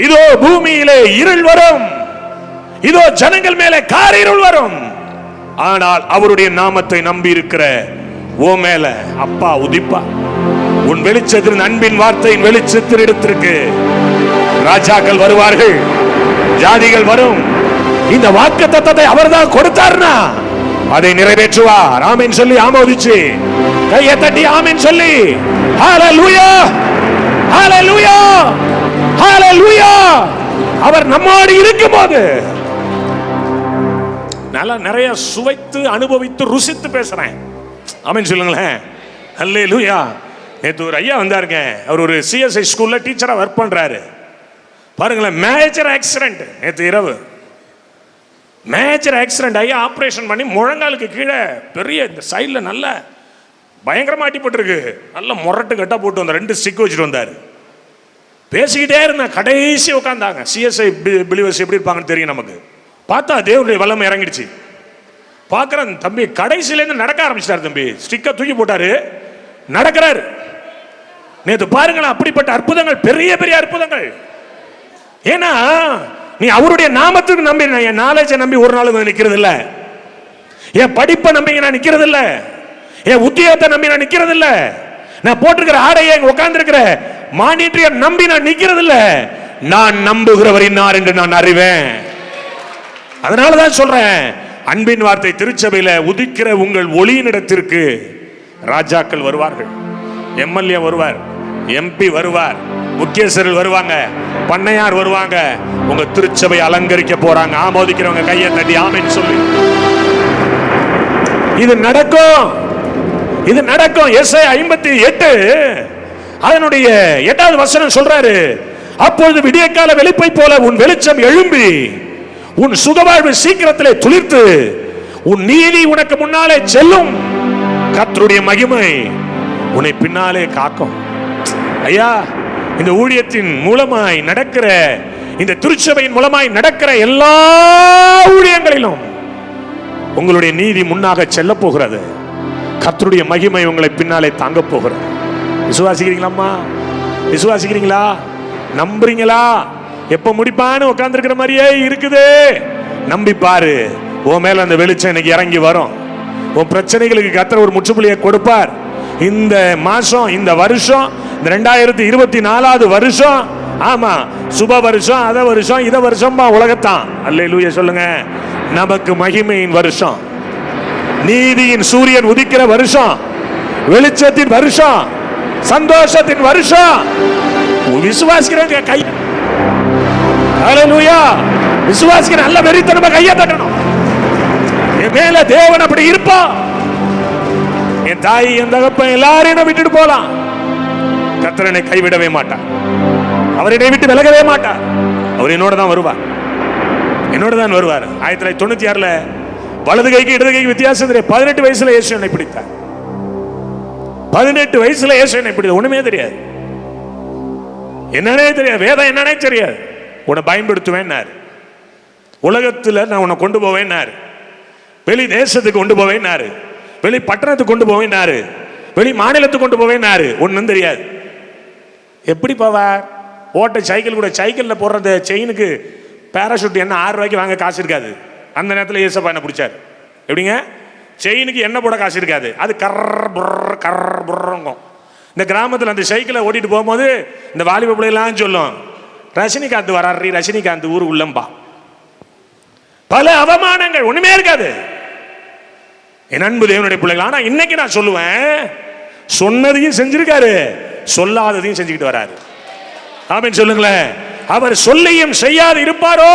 [SPEAKER 1] இதோ பூமியிலே இருள் வரும், இதோ ஜனங்கள் மேலே காரிருள் வரும், ஆனால் அவருடைய நாமத்தை நம்பி இருக்கிற ஓ மேல அப்பா உதிப்பா. உன் வெளிச்சத்தின் அன்பின் வார்த்தையின் வெளிச்சத்தின் இடத்திற்கு ராஜாக்கள் வருவார்கள், ஜாதிகள் வரும். இந்த வாக்குத்தத்தத்தை அவர்தான் கொடுத்தார்னா அதை நிறைவேற்றுவார். ஆமென் சொல்லி ஆமோதிச்சு கையை தட்டி ஆமென் சொல்லி ஹalleluya, ஹalleluya, ஹalleluya. அவர் நம்மோடு இருக்கும்போது நல்லா நிறைய சுவைத்து அனுபவித்து ருசித்து பேசுறேன். ஆமென் சொல்லுங்களேன். ஹல்லேலூயா. நேற்று ஒரு ஐயா வந்தாருங்க. அவர் ஒரு சிஎஸ்ஐ ஸ்கூல்ல டீச்சரா ஒர்க் பண்றாரு. பாருங்களேன், மேஜர் ஆக்சிடென்ட் நேற்று இரவு. மேஜர் ஆக்சிடென்ட் ஐயா ஆப்ரேஷன் பண்ணி முழங்காலுக்கு கீழே பெரிய இந்த சைடில் நல்ல பயங்கரமா அடிபட்டிருக்கு. நல்ல முரட்டு கட்டா போட்டு வந்தார், 2 ஸ்டிக் வச்சுட்டு வந்தார். பேசிக்கிட்டே இருந்தேன். கடைசி உட்காந்தாங்க. சிஎஸ்ஐ பிலிவர்ஸ் எப்படி இருப்பாங்கன்னு தெரியும் நமக்கு. பார்த்தா தேவனுடைய வல்லமை இறங்கிடுச்சு. பார்க்குறேன் தம்பி கடைசியிலேருந்து நடக்க ஆரம்பிச்சிட்டார். தம்பி ஸ்டிக்கை தூக்கி போட்டாரு, நடக்கிறார். நேற்று பாருங்களேன், அப்படிப்பட்ட அற்புதங்கள், பெரிய பெரிய அற்புதங்கள். ஏன்னா நீ அவருடைய நாமத்துக்கு நம்பி, என் நாலேஜை நம்பி ஒரு நாள் நிற்கிறது இல்லை, என் படிப்பை நம்பி நான் நிற்கிறது இல்லை, என் உத்தியோகத்தை நம்பி நான் நிற்கிறது இல்லை, நான் போட்டிருக்கிற ஆடையை உட்கார்ந்து இருக்கிற மானிட்டரிய நம்பி நான் நிற்கிறது இல்லை. நான் நம்புகிறவர் இன்னார் என்று நான் அறிவேன். அதனாலதான் சொல்றேன், அன்பின் வார்த்தை திருச்சபையில உதிக்கிற உங்கள் ஒளியினிடத்திற்கு ராஜாக்கள் வருவார்கள், எம்எல்ஏ வருவார், எம்பி வருவார், முக்கியஸ்தர்கள் வருவாங்க, பண்ணையார் வருவாங்க, உங்க திருச்சபை அலங்கரிக்க போறாங்க. ஆமோதிக்கிறவங்க கையை தட்டி ஆமென் சொல்லி. இது நடக்கும், இது நடக்கும். எஸ்ஐயா 58 அதனுடைய 8வது வசனம் சொல்றாரு, அப்பொழுது விடியற்கால வெளிப்பை போல உன் வெளிச்சம் எழும்பி உன் சுகவாழ்வு சீக்கிரத்திலே துளிர்த்து உன் நீதி உனக்கு முன்னாலே செல்லும். கர்த்தருடைய மகிமை உன்னை பின்னாலே காக்கும். ஐயா, இந்த ஊழியத்தின் மூலமாய் நடக்கிற, இந்த திருச்சபையின் மூலமாய் நடக்கிற எல்லா ஊழியங்களிலும் உங்களுடைய நீதி முன்னாக செல்ல போகிறது. கர்த்தருடைய மகிமை உங்களை பின்னாலே தாங்க போகிறது. விசுவாசிக்கிறீங்களா? விசுவாசிக்கிறீங்களா? நம்புறீங்களா? எப்ப முடிப்பான்னு உட்கார்ந்து இருக்கிற மாதிரியே இருக்குது. நம்பி பாரு, உன் மேல அந்த வெளிச்சம் இன்னைக்கு இறங்கி வரும். உன் பிரச்சனைகளுக்கு கர்த்தர் ஒரு முற்றுப்புள்ளியை கொடுப்பார். இந்த மாசம், இந்த வருஷம், இந்த 2024 வருஷம், ஆமா, சுப வருஷம், அத வருஷம், இத வருஷம் உலகத்தான். அல்லேலூயா சொல்லுங்க. நமக்கு மகிமையின் வருஷம், நீதியின் சூரியன் உதிக்கிற வருஷம், வெளிச்சத்தின் வருஷம், சந்தோஷத்தின் வருஷம். விசுவாசிக்கிறவங்க கை, அல்லேலூயா, விசுவாசிக்கிற நல்ல வெறித்தனமா கையை தட்டணும். என் மேல தேவன் அப்படி இருப்பா. என் தாய், என் தகப்பன் எல்லாரையும் விட்டுட்டு போலாம், கர்த்தர் என்னை கைவிடவே மாட்டார். அவர் என்னை விட்டு விலகவே மாட்டார். அவர் என்னோட தான் வருவார், என்னோட தான் வருவார். 1996 வலது கைக்கு இடது கைக்கு வித்தியாசம் தெரியாது. 18 வயசுல இயேசு என்னை பிடித்தார். 18 வயசுல இயேசு என்னை பிடித்தார். ஒண்ணுமே தெரியாது, என்னன்னே தெரியாது, வேதம் என்னன்னே தெரியாது. உன்னை பயன்படுத்துவேன், உலகத்துல நான் உன்னை கொண்டு போவேன், வெளி தேசத்துக்கு கொண்டு போவேன், வெளி பட்டணத்துக்கு கொண்டு போவேன், வெளி மாநிலத்துக்கு கொண்டு போவேன். ஒன்னும் தெரியாது. எப்படி போவார்? ஓட்ட சைக்கிள் கூட, சைக்கிளில் போடுறது செயினுக்கு பேராஷூட் என்ன 6 ரூபாய்க்கு வாங்க காசு இருக்காது. அந்த நேரத்தில் ஏசப்பா என்ன பிடிச்சார். எப்படிங்க? செயினுக்கு என்ன போட காசு இருக்காது. அது கர் புர்றங்கும். இந்த கிராமத்தில் அந்த சைக்கிளை ஓட்டிட்டு போகும்போது இந்த வாலிப பிள்ளைலாம் சொல்லும், ரஜினிகாந்த் வராரு, ரஜினிகாந்த் ஊரு உள்ளம்பா. பல அவமானங்கள், ஒண்ணுமே இருக்காது. என் அன்பு தேவனுடைய பிள்ளைகள். ஆனா இன்னைக்கு நான் சொல்லுவேன், சொன்னதையும் செஞ்சிருக்காரு, சொல்லாததையும் செஞ்சுக்கிட்டு வராரு. ஆமென் சொல்லுங்களேன். அவர் சொல்லியும் செய்யாது இருப்பாரோ?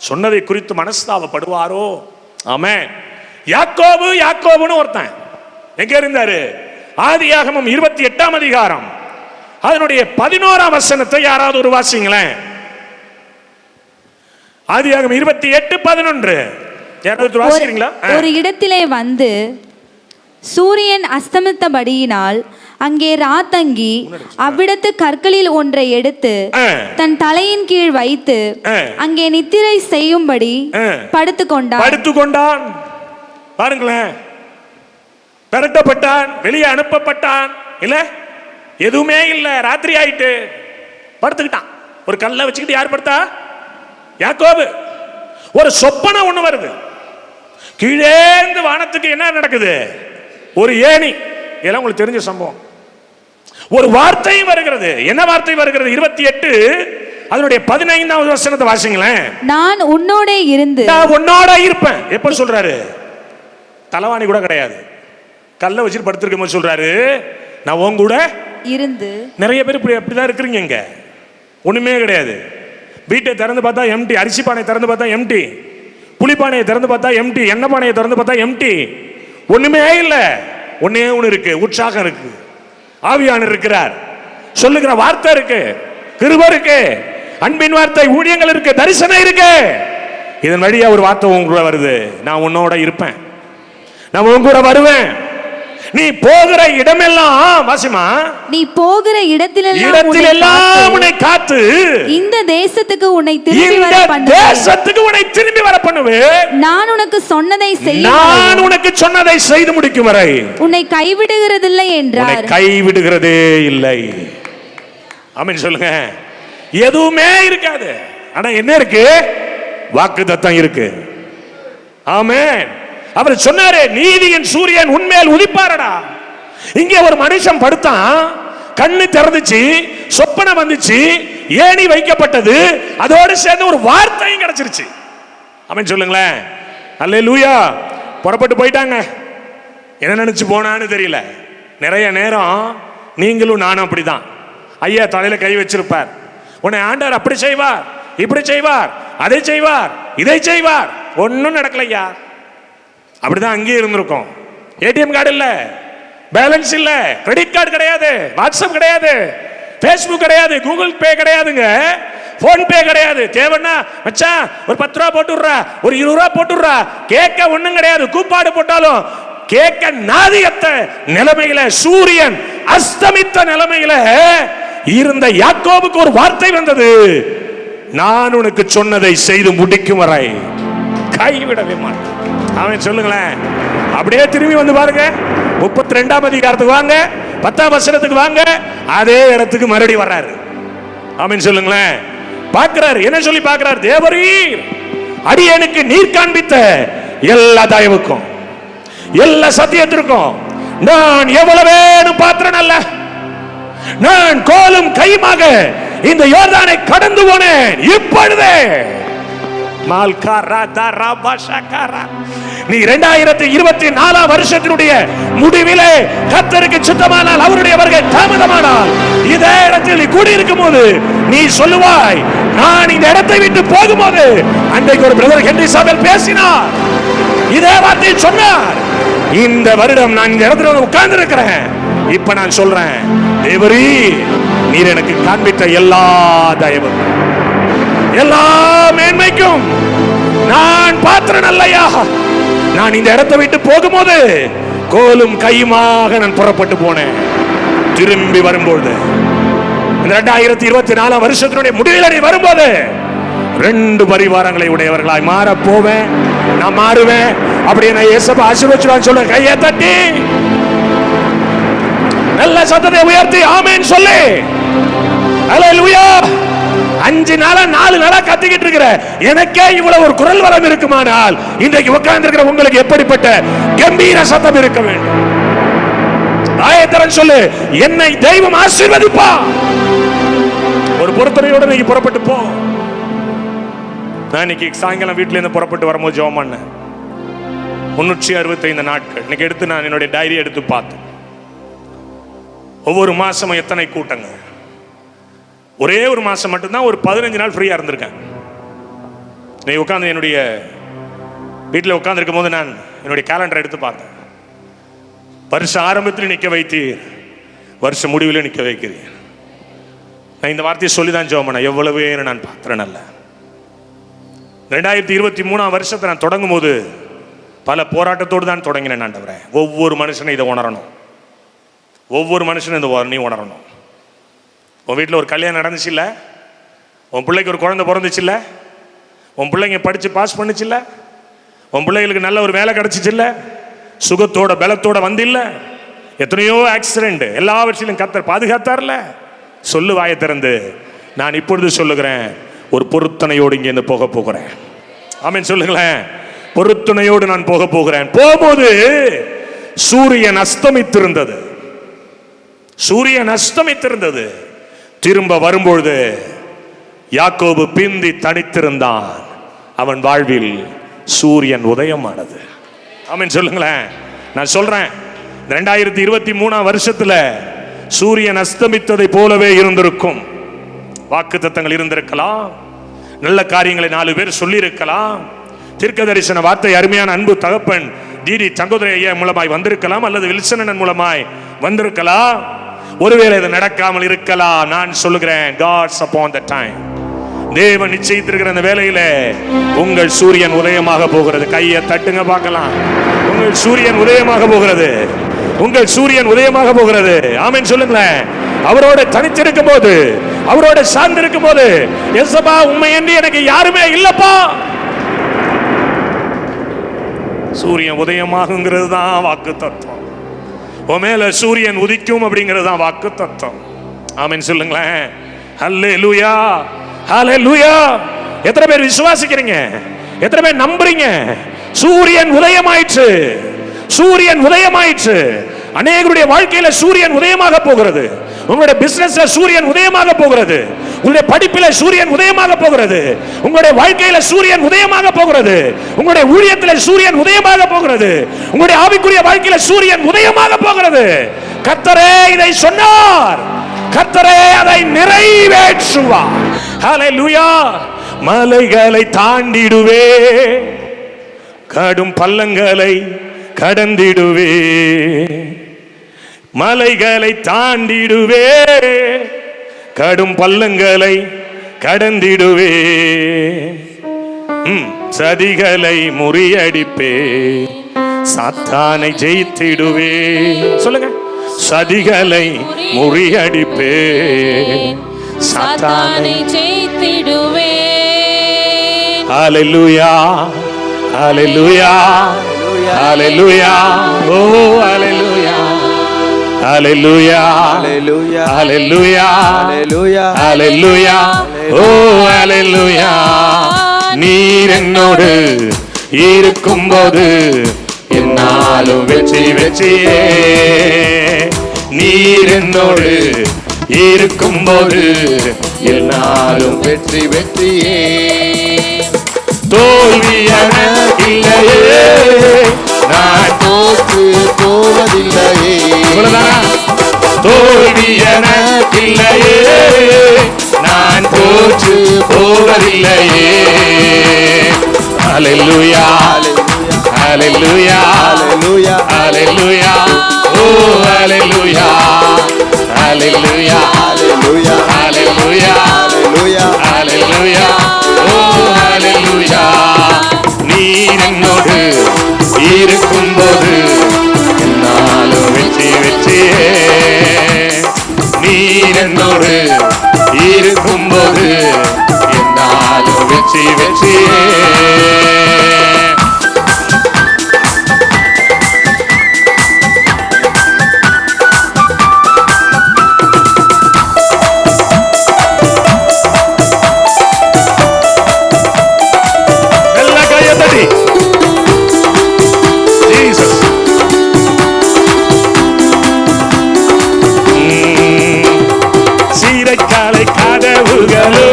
[SPEAKER 1] சொன்னதை குறித்து மனஸ்தாபப்படுவாரோ? ஆமென். யாக்கோபு, யாக்கோபுன்னு ஒருத்தன் எங்க இருந்தாரு? ஆதியாகமம் 28ஆம் அதிகாரம் அதனுடைய 11ஆம் வசனத்தை யாராவது ஒரு வாசிங்களேன். ஆதியாகமம் 28:11 யாராவது வாசிக்கிறீங்களா?
[SPEAKER 2] ஒரு இடத்திலே வந்து சூரியன் அஸ்தமித்தபடியினால் அங்கே ராத்தங்கி அவ்விடத்து கற்களில் ஒன்றை எடுத்து தன் தலையின் கீழ் வைத்து அங்கே நித்திரை செய்யும்படி படுத்துக்கொண்டான்.
[SPEAKER 1] பாருங்களேன், பெரட்டப்பட்டான், வெளியே அனுப்பப்பட்டான். இல்ல, எதுவுமே இல்ல, ராத்திரி ஆயிட்டு படுத்துக்கிட்டான். ஒரு கல்லை வச்சுக்கிட்டு யார் படுத்தா? யாக்கோபு. ஒரு சொப்பனை ஒண்ணு வருது. கீழே இருந்து வானத்துக்கு என்ன நடக்குது? ஒரு ஏணி. இதெல்லாம் உங்களுக்கு தெரிஞ்ச சம்பவம். ஒரு வார்த்தை வருகிறது. என்ன வார்த்தை வருகிறது? 28 அதனுடைய 15ஆவது வசனத்தை வாசிங்களேன்.
[SPEAKER 2] நான் உன்னோட இருந்து,
[SPEAKER 1] நான் உன்னோட இருப்பேன். எப்ப சொல்றாரு? தலவாணி கூட கிடையாது, கல்லை வச்சுட்டு படுத்திருக்கும் போது சொல்றாரு, நான் உன் கூட
[SPEAKER 2] இருந்து.
[SPEAKER 1] நிறைய பேர் இப்படி அப்படிதான் இருக்கிறீங்க. இங்க ஒண்ணுமே கிடையாது. வீட்டை திறந்து பார்த்தா எம்டி, அரிசி பானையை திறந்து பார்த்தா எம்டி, புளிப்பானையை திறந்து பார்த்தா எம்டி, எண்ணெய் பானையை திறந்து பார்த்தா எம்டி. ஒண்ணுமே இல்லை. ஒன்னே ஒண்ணு இருக்கு, உற்சாகம் இருக்கு, ஆவியானவர் இருக்கிறார், சொல்லுகிற வார்த்தை இருக்கு, கிருபை இருக்கு, அன்பின் வார்த்தை, ஊழியங்கள் இருக்கு, தரிசனம் இருக்கு. இதன் வழியா ஒரு வார்த்தை உன் கூட வருது, நான் உன்னோட இருப்பேன், நான் உன் கூட வருவேன். நீ போகிற இடமெல்லாம், வாசிமா,
[SPEAKER 2] நீ போகிற இடத்திலெல்லாம்
[SPEAKER 1] உன்னை காத்து
[SPEAKER 2] இந்த தேசத்துக்கு உன்னை திரும்பி வர
[SPEAKER 1] பண்ணுவேன்.
[SPEAKER 2] நான் உனக்கு சொன்னதை செய்ய,
[SPEAKER 1] நான் உனக்கு சொன்னதை செய்து முடிக்கும் வரை
[SPEAKER 2] உன்னை கைவிடுகிறதில்லை என்றார்.
[SPEAKER 1] கைவிடுகிறதே இல்லை. ஆமென் சொல்லுங்க. எதுவுமே இருக்காது, ஆனா என்ன இருக்கு? வாக்குத்தத்தம் இருக்கு. ஆமென். அவர் சொன்னாரே, நீதியின் சூரியன் உன்மேல் உதிப்பாரடா. இங்கே ஒரு மனுஷன் படுத்தான், கண்ணு திறந்துச்சு, சொப்பனை வந்துச்சு, ஏணி வைக்கப்பட்டது, அதோடு சேர்ந்து ஒரு வார்த்தையும் கிடைச்சிருச்சு. ஆமென் சொல்லுங்களேன். அல்லேலூயா. புறப்பட்டு போயிட்டாங்க. என்ன நினைச்சு போனான்னு தெரியல. நிறைய நேரம் நீங்களும் நானும் அப்படிதான். ஐயா தலையில கை வச்சிருப்பார், உன்னை ஆண்டவர் அப்படி செய்வார், இப்படி செய்வார், அதை செய்வார், இதை செய்வார். ஒன்னும் நடக்கலையா? அப்படிதான் அங்கேயே இருந்திருக்கும். ஏடிஎம் கார்டு இல்ல, பேலன்ஸ் இல்ல, கிரெடிட் கார்டு கிடையாது, வாட்ஸ்அப் கிடையாது, பேஸ்புக் கிடையாது, கூகுள் பே கிடையாதுங்க. போன் பே கிடையாது. தேவைன்னா மச்சான் ஒரு 10 ரூபா போட்டு விடுறா, ஒரு 20 ரூபா போட்டு விடுறா. கேட்க ஒண்ணும் கிடையாது. கூப்பாடு போட்டாலும் கேட்க நாதியத்த நிலைமையில, சூரியன் அஸ்தமித்த நிலைமையில இருந்த யாக்கோபுக்கு ஒரு வார்த்தை வந்தது, நான் உனக்கு சொன்னதை செய்து முடிக்கும் வரை கைவிடவே மாட்டேன். அவன் சொல்லுங்களேன். அப்படியே திரும்பி வந்து பாருங்க, 32ஆம் அதிகாரத்துக்கு வாங்க, 10ஆம் வசனத்துக்கு வாங்க, அதே இடத்துக்கு மறுபடி வர்றாரு. ஆமென் சொல்லுங்களேன். பார்க்கிறார், என்ன சொல்லி பார்க்கிறார்? தேவரீர் அடியேனுக்கு நீர் காண்பித்த எல்லா தயவுக்கும் எல்லா சத்தியத்திற்கும் நான் எவ்வளவேனும் பாத்திரன் அல்ல. நான் கோலும் கையுமாக இந்த யோர்தானை கடந்து போனேன். இப்பொழுதே நீ 2024 வருஷத்தினுடைய முடிவிலே கர்த்தருக்கு சித்தமானால், அவருடைய வருகை தாமதமானால், இதே இடத்தில் நீ கூடியிருக்கும் போது நீ சொல்லுவாய், நான் இந்த இடத்தை விட்டு போகும்போது, அன்றைக்கு ஒரு பிரதர் ஹென்றி சாபல் பேசினார், இதே வார்த்தையை சொன்னார், இந்த வருடம் நான் இந்த இடத்துல உட்கார்ந்து இருக்கிறேன். இப்ப நான் சொல்றேன், தேவரீ நீர் எனக்கு காண்பித்த எல்லா தயவும் எல்லா மேன்மைக்கும் நான் பாத்திரன் அல்லையா. நான் இந்த இடத்தை விட்டு போகும்போது கோலும் கையுமாக நான் புறப்பட்டு போனேன். திரும்பி வரும்போது 2024 வருஷத்தினுடைய முடிவில் வரும்போது 2 பரிவாரங்களை உடையவர்களாய் மாற போவேன். நான் மாறுவேன். அப்படியே நான் இயேசுவை ஆசீர்வதிச்சுவான்னு சொல்ல கையை தட்டி நல்ல சத்தத்தை உயர்த்தி ஆமென் சொல்லு. ஹல்லேலூயா. 5 நாளா 4 நாளா கத்திக்கிட்டு இருக்கிற எனக்கே இவ்வளவு ஒரு குரல் வரம் இருக்குமானால், இன்றைக்கு உட்கார்ந்து இருக்கிற உங்களுக்கு எப்படிப்பட்ட கம்பீர சத்தம் இருக்க வேண்டும். ஆயத்தரன் சொல்லு, என்னை தெய்வம் ஆசீர்வதிப்பா. ஒரு பொறுத்தனையோட நீங்க புறப்பட்டு போ. நான் இன்னைக்கு சாயங்காலம் வீட்டுல இருந்து புறப்பட்டு வரும்போது ஜெபம் பண்ணேன். 365 நாட்கள் இன்னைக்கு எடுத்து நான் என்னுடைய டைரி எடுத்து பார்த்தேன். ஒவ்வொரு மாசமும் எத்தனை கூட்டங்க. ஒரே ஒரு மாசம் மட்டும்தான் ஒரு 15 நாள் ஃப்ரீயா இருந்திருக்கேன். நீ உட்காந்து என்னுடைய வீட்டில் உட்கார்ந்து இருக்கும் போது நான் என்னுடைய கேலண்டர் எடுத்து பார்த்தேன். வருஷ ஆரம்பத்தில் நிற்க வைத்தீர், வருஷ முடிவில் நிற்க வைக்கிறீர். நான் இந்த வார்த்தையை சொல்லிதான் ஜெபம் பண்ணேன், எவ்வளவே நான் பாத்திரன் அல்ல. 2023 வருஷத்தை நான் தொடங்கும் போது பல போராட்டத்தோடு தான் தொடங்கினேன். ஆண்டவரே, ஒவ்வொரு மனுஷனும் இதை உணரணும். ஒவ்வொரு மனுஷனும் இந்த நீ உணரணும். உன் வீட்டில் ஒரு கல்யாணம் நடந்துச்சு இல்லை, உன் பிள்ளைக்கு ஒரு குழந்தை பிறந்துச்சு இல்லை, உன் பிள்ளைங்க படித்து பாஸ் பண்ணுச்சு இல்லை, உன் பிள்ளைகளுக்கு நல்ல ஒரு வேலை கிடச்சிச்சு இல்லை, சுகத்தோட பலத்தோட வந்து இல்லை, எத்தனையோ ஆக்சிடென்ட், எல்லாவற்றிலும் கர்த்தர் பாதுகாத்தார்ல. சொல்லு வாயை திறந்து. நான் இப்பொழுது சொல்லுகிறேன், ஒரு பொருத்தனையோடு இங்கே இருந்து போக போகிறேன். ஆமென் சொல்லுங்களேன். பொருத்தனையோடு நான் போக போகிறேன். போகும்போது சூரியன் அஸ்தமித்திருந்தது. சூரியன் அஸ்தமித்திருந்தது. திரும்ப வரும்பொழுது யாக்கோபு பிந்தி தனித்திருந்தான். அவன் வாழ்வில் சூரியன் உதயமானது. ஆமென் சொல்லுங்களேன். நான் சொல்றேன், 2023 வருஷத்துல சூரியன் அஸ்தமித்ததை போலவே இருந்திருக்கும். வாக்குத்தத்தங்கள் இருந்திருக்கலாம், நல்ல காரியங்களை 4 பேர் சொல்லி இருக்கலாம், தீர்க்க தரிசன வார்த்தை அருமையான அன்பு தகப்பன் டிடி தங்கதுரை ஐயா மூலமாய் வந்திருக்கலாம், அல்லது வில்சனன் மூலமாய் வந்திருக்கலாம். ஒருவேளை இது நடக்காமல் இருக்கலாம். நான் சொல்லுகிறேன், God's upon the time. தேவன் நிச்சயித்திருக்கிற அந்த வேளையில உங்கள் சூரியன் உதயமாக போகிறது. கையை தட்டுங்க பார்க்கலாம். உங்கள் சூரியன் உதயமாக போகிறது. உங்கள் சூரியன் உதயமாக போகிறது. ஆமென் சொல்லுங்களேன். அவரோட தனித்திருக்கும் போது, அவரோட சார்ந்திருக்கும் போது, எசப்பா உண்மை என்று எனக்கு யாருமே இல்லப்பா. சூரியன் உதயமாகுங்கிறது தான் வாக்கு தத்துவம். உன் மேல சூரியன் உதிக்கும் அப்படிங்கிறது தான் வாக்கு தத்துவம். ஆமென் சொல்லுங்களேன். ஹல்லேலூயா, ஹல்லேலூயா. எத்தனை பேர் விசுவாசிக்கிறீங்க? எத்தனை பேர் நம்புறீங்க? சூரியன் உதயமாயிற்று. சூரியன் உதயமாயிற்று. அநேகருடைய வாழ்க்கையில சூரியன் உதயமாக போகிறது. உங்களுடைய பிசினஸ்ல சூரியன் உதயமாக போகிறது. உங்களுடைய படிப்பில சூரியன் உதயமாக போகிறது. உங்களுடைய வாழ்க்கையில சூரியன் உதயமாக போகிறது. உங்களுடைய ஊழியத்தில் சூரியன் உதயமாக போகிறது. உங்களுடைய ஆவிக்குரிய வாழ்க்கையில சூரியன் உதயமாக போகிறது. கர்த்தரே இதை சொன்னார், கர்த்தரே அதை நிறைவேற்றுவார். ஹல்லேலூயா. மலைகளை தாண்டிடுவே, கடும் பள்ளங்களை கடந்திடுவே, மலைகளை தாண்டிடுவே, கடும் பள்ளங்களை கடந்திடுவே, சதிகளை முறியடிப்பே, சாத்தானை ஜெயித்திடுவே. சொல்லுங்க. சதிகளை முறியடிப்பே, சாத்தானை
[SPEAKER 3] ஜெயித்திடுவே.
[SPEAKER 1] ஹல்லேலூயா, ஹல்லேலூயா, ஹல்லேலூயா, ஓ ஹல்லேலூயா, ஹல்லேலூயா, ஹல்லேலூயா, ஹல்லேலூயா, ஹல்லேலூயா, ஓ ஹல்லேலூயா. நீர் என்னோடு இருக்கும்போது என்னாலும் வெற்றி வெற்றியே. நீர் என்னோடு இருக்கும்போது என்னாலும் வெற்றி வெற்றியே. தோல்வி எனக்கில்லையே, நான் தோற்று போவதில்லையே. தோல்வி எனக்கில்லையே, நான் தோற்று போவதில்லையே. ஹல்லேலூயா, ஹல்லேலூயா, ஹல்லேலூயா, ஹல்லேலூயா, ஓ ஹல்லேலூயா, ஹல்லேலூயா, ஹல்லேலூயா, ஹல்லேலூயா, ஹல்லேலூயா, ஓ ஹல்லேலூயா. நீர் என்னோடு இருக்கும்போது என்னாலும் வெற்றி வெற்றியே. நீர் என்னோடு இருக்கும்போது என்னாலும் வெற்றி வெற்றியே. கதவுகளோ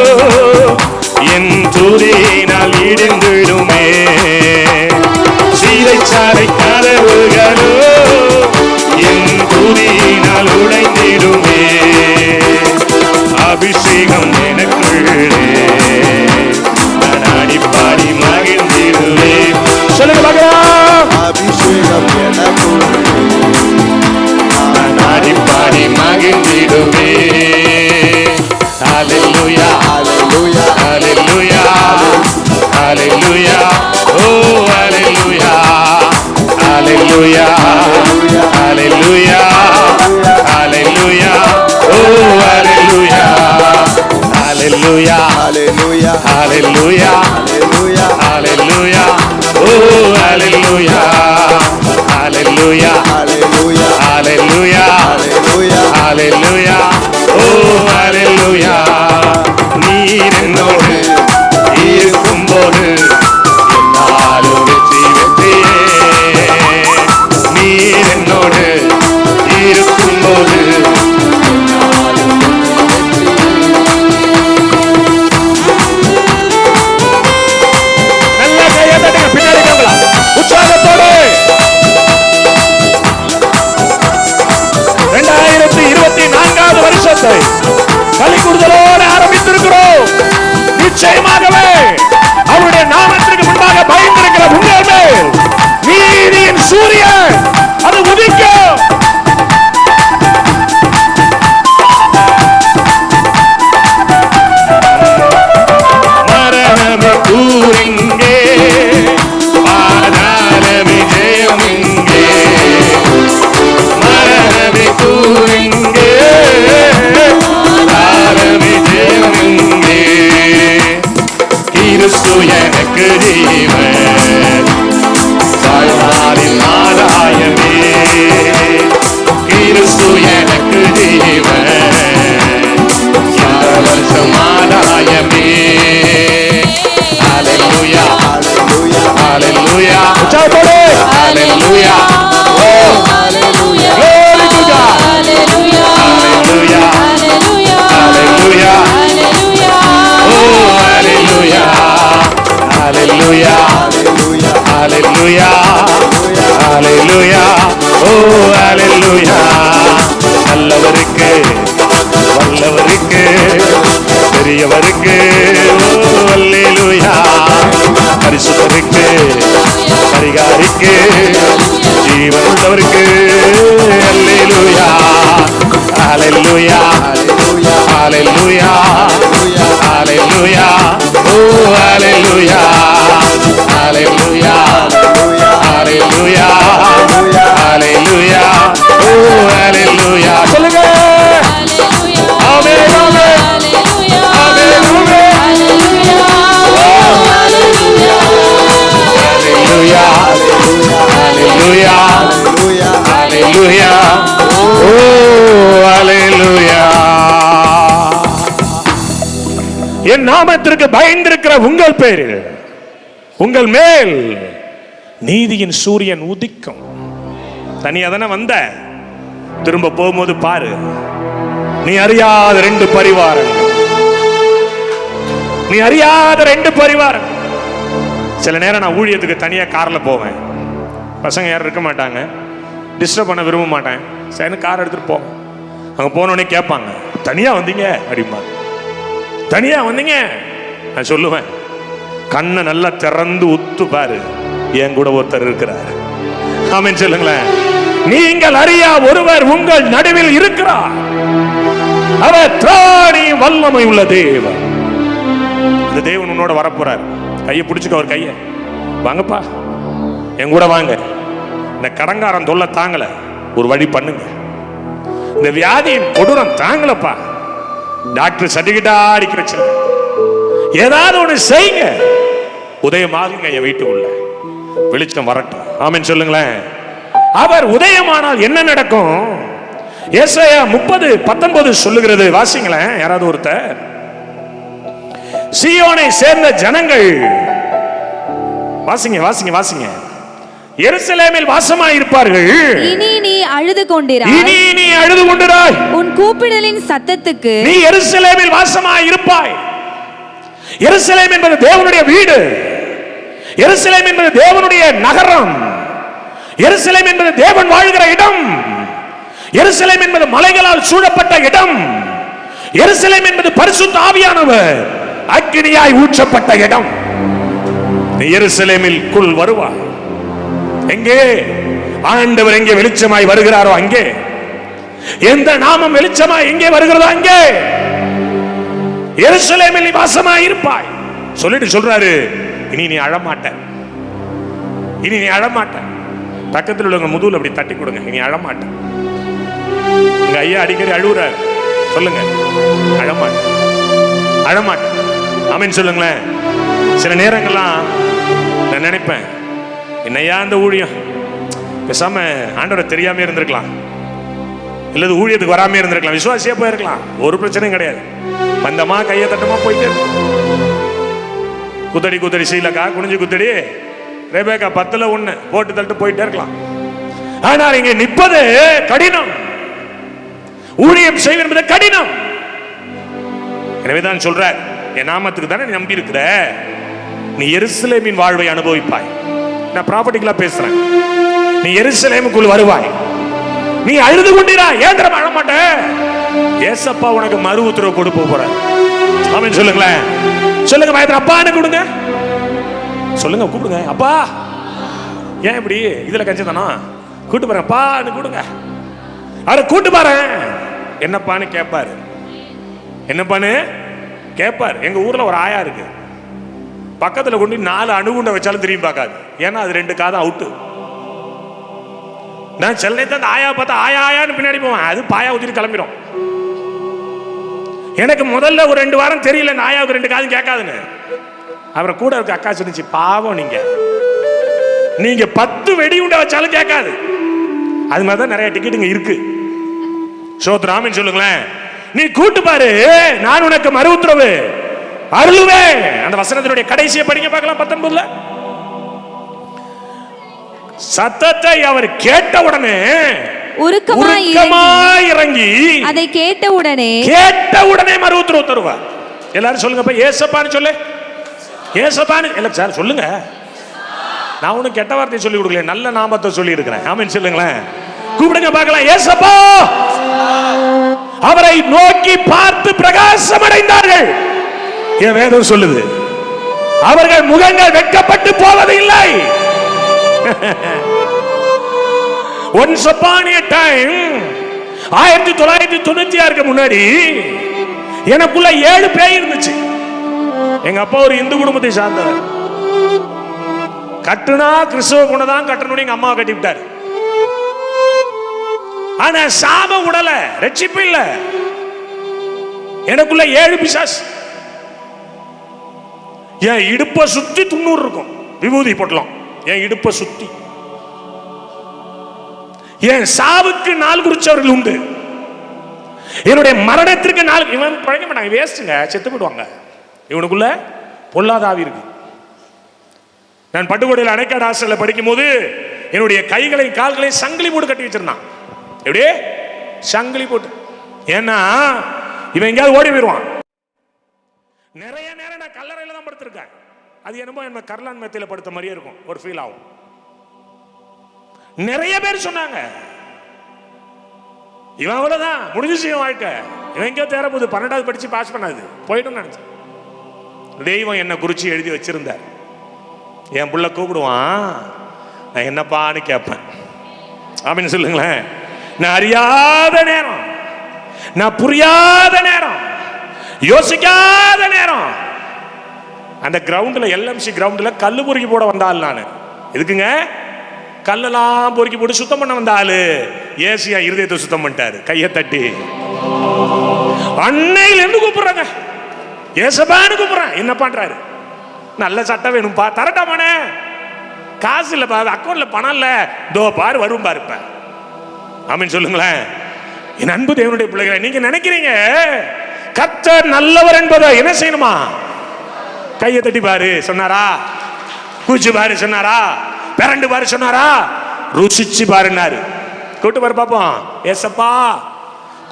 [SPEAKER 1] என் துதியினால் இடிந்திடுமே. சீரைச்சாலை கதவுகளோ என் துதியினால் உடைந்திடுமே. அபிஷேகம் எனக்குள்ளே, நான் ஆடிப்பாடி மகிழ்ந்திடுவே. சொல்லுங்க மகளா. அபிஷேகம் எனக்குள்ளே, நான் ஆடிப்பாடி மகிழ்ந்திடுவே. Hallelujah, hallelujah, hallelujah, hallelujah, oh hallelujah, hallelujah, hallelujah, hallelujah, oh hallelujah, hallelujah, hallelujah, hallelujah, hallelujah, oh hallelujah, hallelujah, hallelujah, hallelujah, hallelujah, oh hallelujah. நீர் என்னோடு இருக்கும்போது என்னாலும் வெற்றி வெற்றியே. நீர் என்னோடு இருக்கும்போது என்னாலும் வெற்றி வெற்றியே. நல்ல கையை தட்டுங்க. பின்னாடி போங்களா உற்சாகத்தோடு. 2024 வருஷத்தை களிகூறுதலோடு ஆரம்பித்திருக்கிறோம். நிச்சயமாகவே அவருடைய நாமத்திற்கு முன்பாக பயந்திருக்கிற உங்கள் மேல் நீதியின் சூரியன் அது உதிக்கும். மரணமே கூறிங்கே, பாதாளமே ஜெயம் இங்கே. மரணமே கூறிங்கே, கிறிஸ்து எனக்கு ஜீவன், வாழ்நாளின் ஆதாயமே. கிறிஸ்து எனக்கு ஜீவன், இந்த வருஷம் ஆதாயமே. ஹல்லேலூயா, ஹல்லேலூயா, உற்சாகத்தோடு ஹல்லேலூயா, ஓ ஹல்லேலூயா, glory to God, hallelujah, hallelujah, hallelujah, oh hallelujah, hallelujah, hallelujah, hallelujah, oh hallelujah. நல்லவருக்கு, வல்லவருக்கு, பெரியவருக்கு, oh hallelujah. பரிசுத்தருக்கு, பரிகாரிக்கு, ஜீவன் உள்ளவருக்கு, hallelujah, hallelujah, hallelujah, ஹalleluya ஓ ஹalleluya ஹalleluya ஹalleluya ஹalleluya ஓ ஹalleluya சொல்லுங்க ஆமென் ஆமென் ஹalleluya ஹalleluya ஹalleluya ஹalleluya ஓ ஹalleluya என் நாமத்திற்கு பயந்திருக்கிற உங்கள் பேரில் உங்கள் மேல் நீதியின் சூரியன் உதிக்கும். தனியா தானே வந்த, திரும்ப போகும்போது பாரு, நீ அறியாத ரெண்டு பரிவாரங்கள், நீ அறியாத ரெண்டு பரிவாரங்கள். சில நேரம் நான் ஊழியத்துக்கு தனியா கார்ல போவேன், பசங்க யாரும் இருக்க மாட்டாங்க, டிஸ்டர்ப் பண்ண விரும்ப மாட்டேன், சரி கார் எடுத்துட்டு போவேன். அங்க போனோடனே கேட்பாங்க, தனியா வந்தீங்க அப்படிமா, தனியா வந்தீங்க. நான் சொல்லுவேன், கண்ணை நல்லா திறந்து உத்து பாரு, என் கூட ஒருத்தர் இருக்கிறார். ஆமென் சொல்லுங்களேன். நீங்கள் அறியா ஒருவர் உங்கள் நடுவில் இருக்கிறார், அவர் திராணி வல்லமை உள்ள தேவன். இந்த தேவன் உன்னோட வரப்போறார். கையை பிடிச்சுக்க, ஒரு கையை வாங்கப்பா, என் கூட வாங்க. இந்த கடங்காரன் தொல்லை தாங்கல, ஒரு வழி பண்ணுங்க. இந்த வியாதியின் கொடூரம் தாங்கலப்பா, டாக்டர் சர்டிபிகேட்டா அடிக்க வச்சிருக்க, ஏதாவது ஒண்ணு செய்யுங்க. உதயமாகுங்க என் வீட்டுக்குள்ள, வெளிச்சம் வரட்டும். ஆமென் சொல்லுங்களேன். அவர் உதயமானால் என்ன நடக்கும்? ஏசாயா 30:19 சொல்லுகிறது, வாசிங்களேன் யாராவது ஒருத்தர். சீயோனை சேர்ந்த ஜனங்கள், வாசிங்க வாசிங்க வாசிங்க, எருசலேமில் வாசமாய் இருப்பார்கள்.
[SPEAKER 2] இனி நீ அழுது கொண்டிராய்,
[SPEAKER 1] இனி நீ அழுது கொண்டிராய்,
[SPEAKER 2] உன் கூப்பிடலின் சத்தத்துக்கு
[SPEAKER 1] நீ எருசலேமில் வாசமாய் இருப்பாய். எருசலேம் என்பது தேவனுடைய வீடு, எருசலேம் என்பது தேவனுடைய நகரம், எருசலேம் என்பது தேவன் வாழ்கிற இடம், எருசலேம் என்பது மலைகளால் சூழப்பட்ட இடம், எருசலேம் என்பது பரிசுத்த ஆவியானவர் அக்கினியாய் ஊற்றப்பட்ட இடம். நீ எருசலேமிற்குள் வருவாய். எங்கே ஆண்டவர் எங்கே வெளிச்சமாய் வருகிறாரோ அங்கே, எந்த நாமம் வெளிச்சமாய் எங்கே வருகிறதோ அங்கே எருசலேமில் நீ வாசமாய் இருப்பாய். சொல்லிட்டு சொல்றாரு, இனி நீ அழமாட்ட, இனி நீ அழமாட்ட. பக்கத்தில் உள்ளவங்க முதுகுல அப்படி தட்டி கொடுங்க, இனி அழமாட்ட. எங்க ஐயா அடிக்கடி அழுகுறாரு, சொல்லுங்க அழமாட்ட, அழமாட்ட. ஆமென் சொல்லுங்களேன். சில நேரங்கள்லாம் நான் நினைப்பேன், என்னையா அந்த ஊழியம், பேசாம ஆண்டவரை தெரியாம இருந்திருக்கலாம், இல்லது ஊழியத்துக்கு வராம இருந்திருக்கலாம், விசுவாசியா போயிருக்கலாம், ஒரு பிரச்சனையும் கிடையாது. வந்தமா கையை தட்டமா போயிட்டு குத்தடி குத்தடி சீலக்கா குனிஞ்சு குத்தடி ரெபேக்கா 10-1 போட்டு தட்டு போயிட்டே இருக்கலாம். ஆனால் இங்க நிற்பது கடினம், ஊழியம் செய்வது கடினம். எனவேதான் சொல்ற, என் நாமத்துக்கு தானே நீ நம்பி இருக்கிற, நீ எருசலேமின் வாழ்வை அனுபவிப்பாய். நான் ப்ராப்பர்ட்டிகளா பேசுறேன். நீ எருசலேமுக்குள் வருவாய். நீ அழுது கொண்டிரா, ஏன் தர அழ மாட்ட? ஏசப்பா உனக்கு மறு உத்தரவு கொடுக்க போற. ஆமென் சொல்லுங்களேன். சொல்லுங்க பயத்துல, அப்பான்னு கொடுங்க, சொல்லுங்க கூப்பிடுங்க, அப்பா. ஏன் இப்படி இதுல கஞ்சதானா? கூட்டு பாருங்க, அப்பான்னு கொடுங்க. அவரை கூட்டு பாரு, என்னப்பான்னு கேட்பாரு, என்னப்பான்னு கேட்பாரு. எங்க ஊர்ல ஒரு ஆயா இருக்கு, பக்கத்துல கொண்டு 4 அணுகுண்டை வச்சாலும் திரும்பி பார்க்காது, ஏன்னா அது 2 காதம் அவுட்டு. நான் சில நேரத்தை அந்த ஆயா பார்த்தா ஆயா ஆயான்னு பின்னாடி போவேன், அது பாயா ஊத்திட்டு கிளம்பிடும். எனக்கு முதல்ல ஒரு 2 வாரம் தெரியல, இந்த ஆயாவுக்கு 2 காதும் கேட்காதுன்னு. அப்புறம் கூட இருக்க அக்கா சொன்னிச்சு, பாவம் நீங்க 10 வெடி உண்டை வச்சாலும் கேட்காது. அது மாதிரிதான் நிறைய டிக்கெட்டுங்க இருக்கு. சோத்ராமின்னு சொல்லுங்களேன். நீ கூட்டு பாரு, நான் உனக்கு மறு உத்தரவு அருளுவேன். அந்த வசனத்தினுடைய கடைசியை படிங்க பார்க்கலாம். 19 சத்தத்தை அவர் கேட்ட உடனே உருக்கமாய் இறங்கி
[SPEAKER 2] அதை கேட்ட உடனே
[SPEAKER 1] மறு உத்தரவு தருவார். எல்லாரும் சொல்லுங்க, ஏசப்பான்னு சொல்லு, ஏசப்பான்னு இல்ல சார் சொல்லுங்க. நான் ஒன்னும் கெட்ட வார்த்தையை சொல்லி கொடுக்கல, நல்ல நாமத்தை சொல்லி இருக்கிறேன். ஆமென் சொல்லுங்களேன். கூப்பிடுங்க பார்க்கலாம், ஏசப்பா. அவரை நோக்கி பார்த்து பிரகாசம் அடைந்தார்கள். என் வேதம் சொல்லுது, அவர்கள் முகங்கள் வெட்கப்பட்டு போவது இல்லை. Once upon a time 1996 முன்னாடி எனக்குள்ள 7 பேய் இருந்துச்சு. எங்க அப்பா ஒரு இந்து குடும்பத்தை சார்ந்தவர். கட்டுனா கிறிஸ்தவ பொண்ணை தான் கட்டணும்னு எங்க அம்மா கட்டி விட்டாரு. ஆனா சாப உடல ரட்சிப்பு இல்ல. எனக்குள்ள 7 பிசாசு. என் இடுப்ப சுத்தி 90 இருக்கும் விபூதி போட்டலாம். என் இடுப்ப சுத்தி. என் சாவுக்கு 4 குறிச்சவர்கள் உண்டு. என்னுடைய மரணத்திற்கு 4. இவன் பழைக்க மாட்டாங்க, வேஸ்ட்டுங்க, செத்து போயிடுவாங்க. இவனுக்குள்ள பொல்லாதாவி இருக்கு. நான் பட்டுக்கோட்டையில் அணைக்காடு ஹாஸ்டல்ல படிக்கும் போது என்னுடைய கைகளை கால்களை சங்கிலி போட்டு கட்டி வச்சிருந்தான். எப்படியே சங்கிலி போட்டு. ஏன்னா இவன் எங்கேயாவது ஓடி போயிடுவான். நிறைய நேரம் நான் கல்லறையில தான் படுத்திருக்கேன். அது என்னமோ என்ன கர்லான் மெத்தையில படுத்த மாதிரியே இருக்கும், ஒரு ஃபீல் ஆகும். நிறைய பேர் சொன்னாங்க இவன் அவ்வளவுதான் முடிஞ்சிச்சு வாழ்க்கை, இவன் எங்கேயோ தேர போது 12வது படிச்சு பாஸ் பண்ணாது போயிடும் நினைச்சேன். தெய்வம் என்ன குறிச்சு எழுதி வச்சிருந்த. என் புள்ள கூப்பிடுவான், நான் என்னப்பான்னு கேட்பேன். அப்படின்னு சொல்லுங்களேன். நான் அறியாத நேரம், நான் புரியாத நேரம், யோசிக்காத நேரம், அந்த கிரவுண்ட்ல எல்எம்சி கிரவுண்ட்ல கல்லு பொறுக்கி போட வந்தாள். நான் எதுக்குங்க கல்லெல்லாம் பொறுக்கி போட்டு சுத்தம் பண்ண வந்தாள். ஏசியா இருதயத்தை சுத்தம் பண்ணிட்டாரு கையை தட்டி. அன்னையில இருந்து கூப்பிடுறாங்க, ஏசப்பான்னு கூப்பிடுறேன். என்ன பண்றாரு? நல்ல சட்டம் வேணும்பா, தரட்டாமானே, காசு இல்லப்பா, அக்கௌண்ட்ல பணம் இல்ல, தோ பாரு வரும் பாரு இப்ப. ஆமென் சொல்லுங்களேன். என் அன்பு தேவனுடைய பிள்ளைகளை, நீங்க நினைக்கிறீங்க கர்த்தர் நல்லவர் என்பதை என்ன செய்யணுமா? கையை தட்டி பாரு சொன்னாரா? கூச்சு பாரு சொன்னாரா? பிறண்டு பாரு சொன்னாரா? ருசிச்சு பாருன்னாரு. கூட்டு பாரு பாப்போம். ஏசப்பா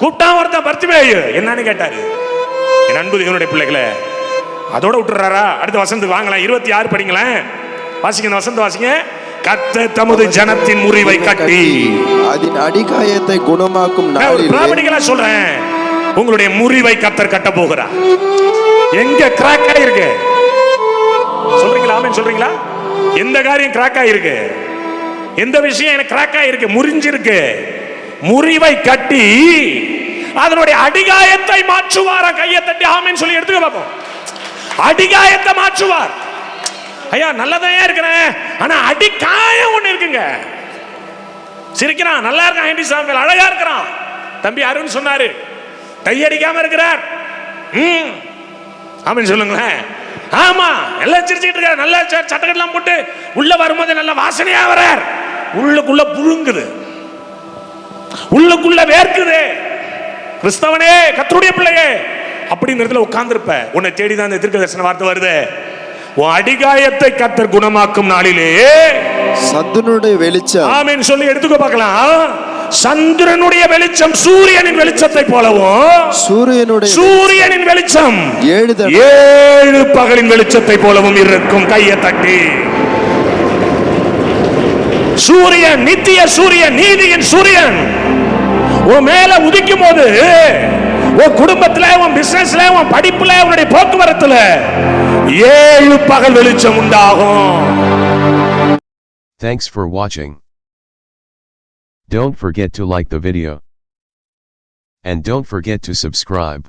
[SPEAKER 1] கூப்பிட்டா ஒருத்தன் பர்த்திமேயு என்னன்னு கேட்டாரு. என் அன்பு தேவனுடைய பிள்ளைகளை அதோட விட்டுறாரா? அடுத்த வசனத்துக்கு வாங்கலாம். 26 படிங்களேன், வாசிங்க வசந்த வாசிங்க. கர்த்தர் தமது ஜனத்தின் முறிவை கட்டி
[SPEAKER 3] அதன் அடிகாயத்தை குணமாக்கும் நாளிலே.
[SPEAKER 1] சொல்றேன், உங்களுடைய முறிவை கர்த்தர் கட்ட போகிறார். எங்க கிராக் ஆயிருக்கு சொல்றீங்களா? ஆமென் சொல்றீங்களா? எந்த காரியம் கிராக் ஆயிருக்கு? எந்த விஷயம் எனக்கு கிராக் ஆயிருக்கு, முறிஞ்சிருக்கு? முறிவை கட்டி அதனுடைய அடிகாயத்தை மாற்றுவார். கையை தட்டி ஆமென் சொல்லி எடுத்துக்க பார்ப்போம். அடிகாயத்தை மாற்றுவார். ஐயா நல்லதான் இருக்கிறேன், ஆனா அடிகாயம் ஒண்ணு இருக்குங்க. சிரிக்கிறான், நல்லா இருக்கான், ஹென்றி சாமுவேல் அழகா இருக்கிறான். தம்பி அருண் சொன்னாரு கையடிக்காம இருக்கிறார். ஆமென் சொல்லுங்களேன். ஆமா எல்லாம் சிரிச்சுட்டு இருக்காரு, நல்ல சட்டக்கட்டெல்லாம் போட்டு உள்ள வரும்போது நல்ல வாசனையா வரார். உள்ளுக்குள்ள புழுங்குது, உள்ளுக்குள்ள வேர்க்குது. கிறிஸ்தவனே, கர்த்தருடைய பிள்ளையே, அப்படின்னு இடத்துல உட்கார்ந்திருப்ப. உன்னை தேடிதான் இந்த தீர்க்கதரிசன வார்த்தை வருது. உன் அடிகாயத்தை கர்த்தர் குணமாக்கும் நாளிலே
[SPEAKER 3] சந்திரனுடைய வெளிச்சம்.
[SPEAKER 1] ஆமென் சொல்லி எடுத்துக்க பார்க்கலாம். சந்திரனுடைய வெளிச்சம் சூரியனின் வெளிச்சத்தை போலவும், சூரியனின் வெளிச்சம் 7 பகலின் வெளிச்சத்தை போலவும் இருக்கும். கையை தட்டி. சூரியன் நித்திய சூரியன், நீதியின் சூரியன் உன் மேல உதிக்கும் போது உன் குடும்பத்துல, உன் பிசினஸ்ல, உன் படிப்புல, உன்னுடைய போக்குவரத்துல 7 பகல் வெளிச்சம் உண்டாகும்.
[SPEAKER 4] Thanks for watching. Don't forget to like the video. And don't forget to subscribe.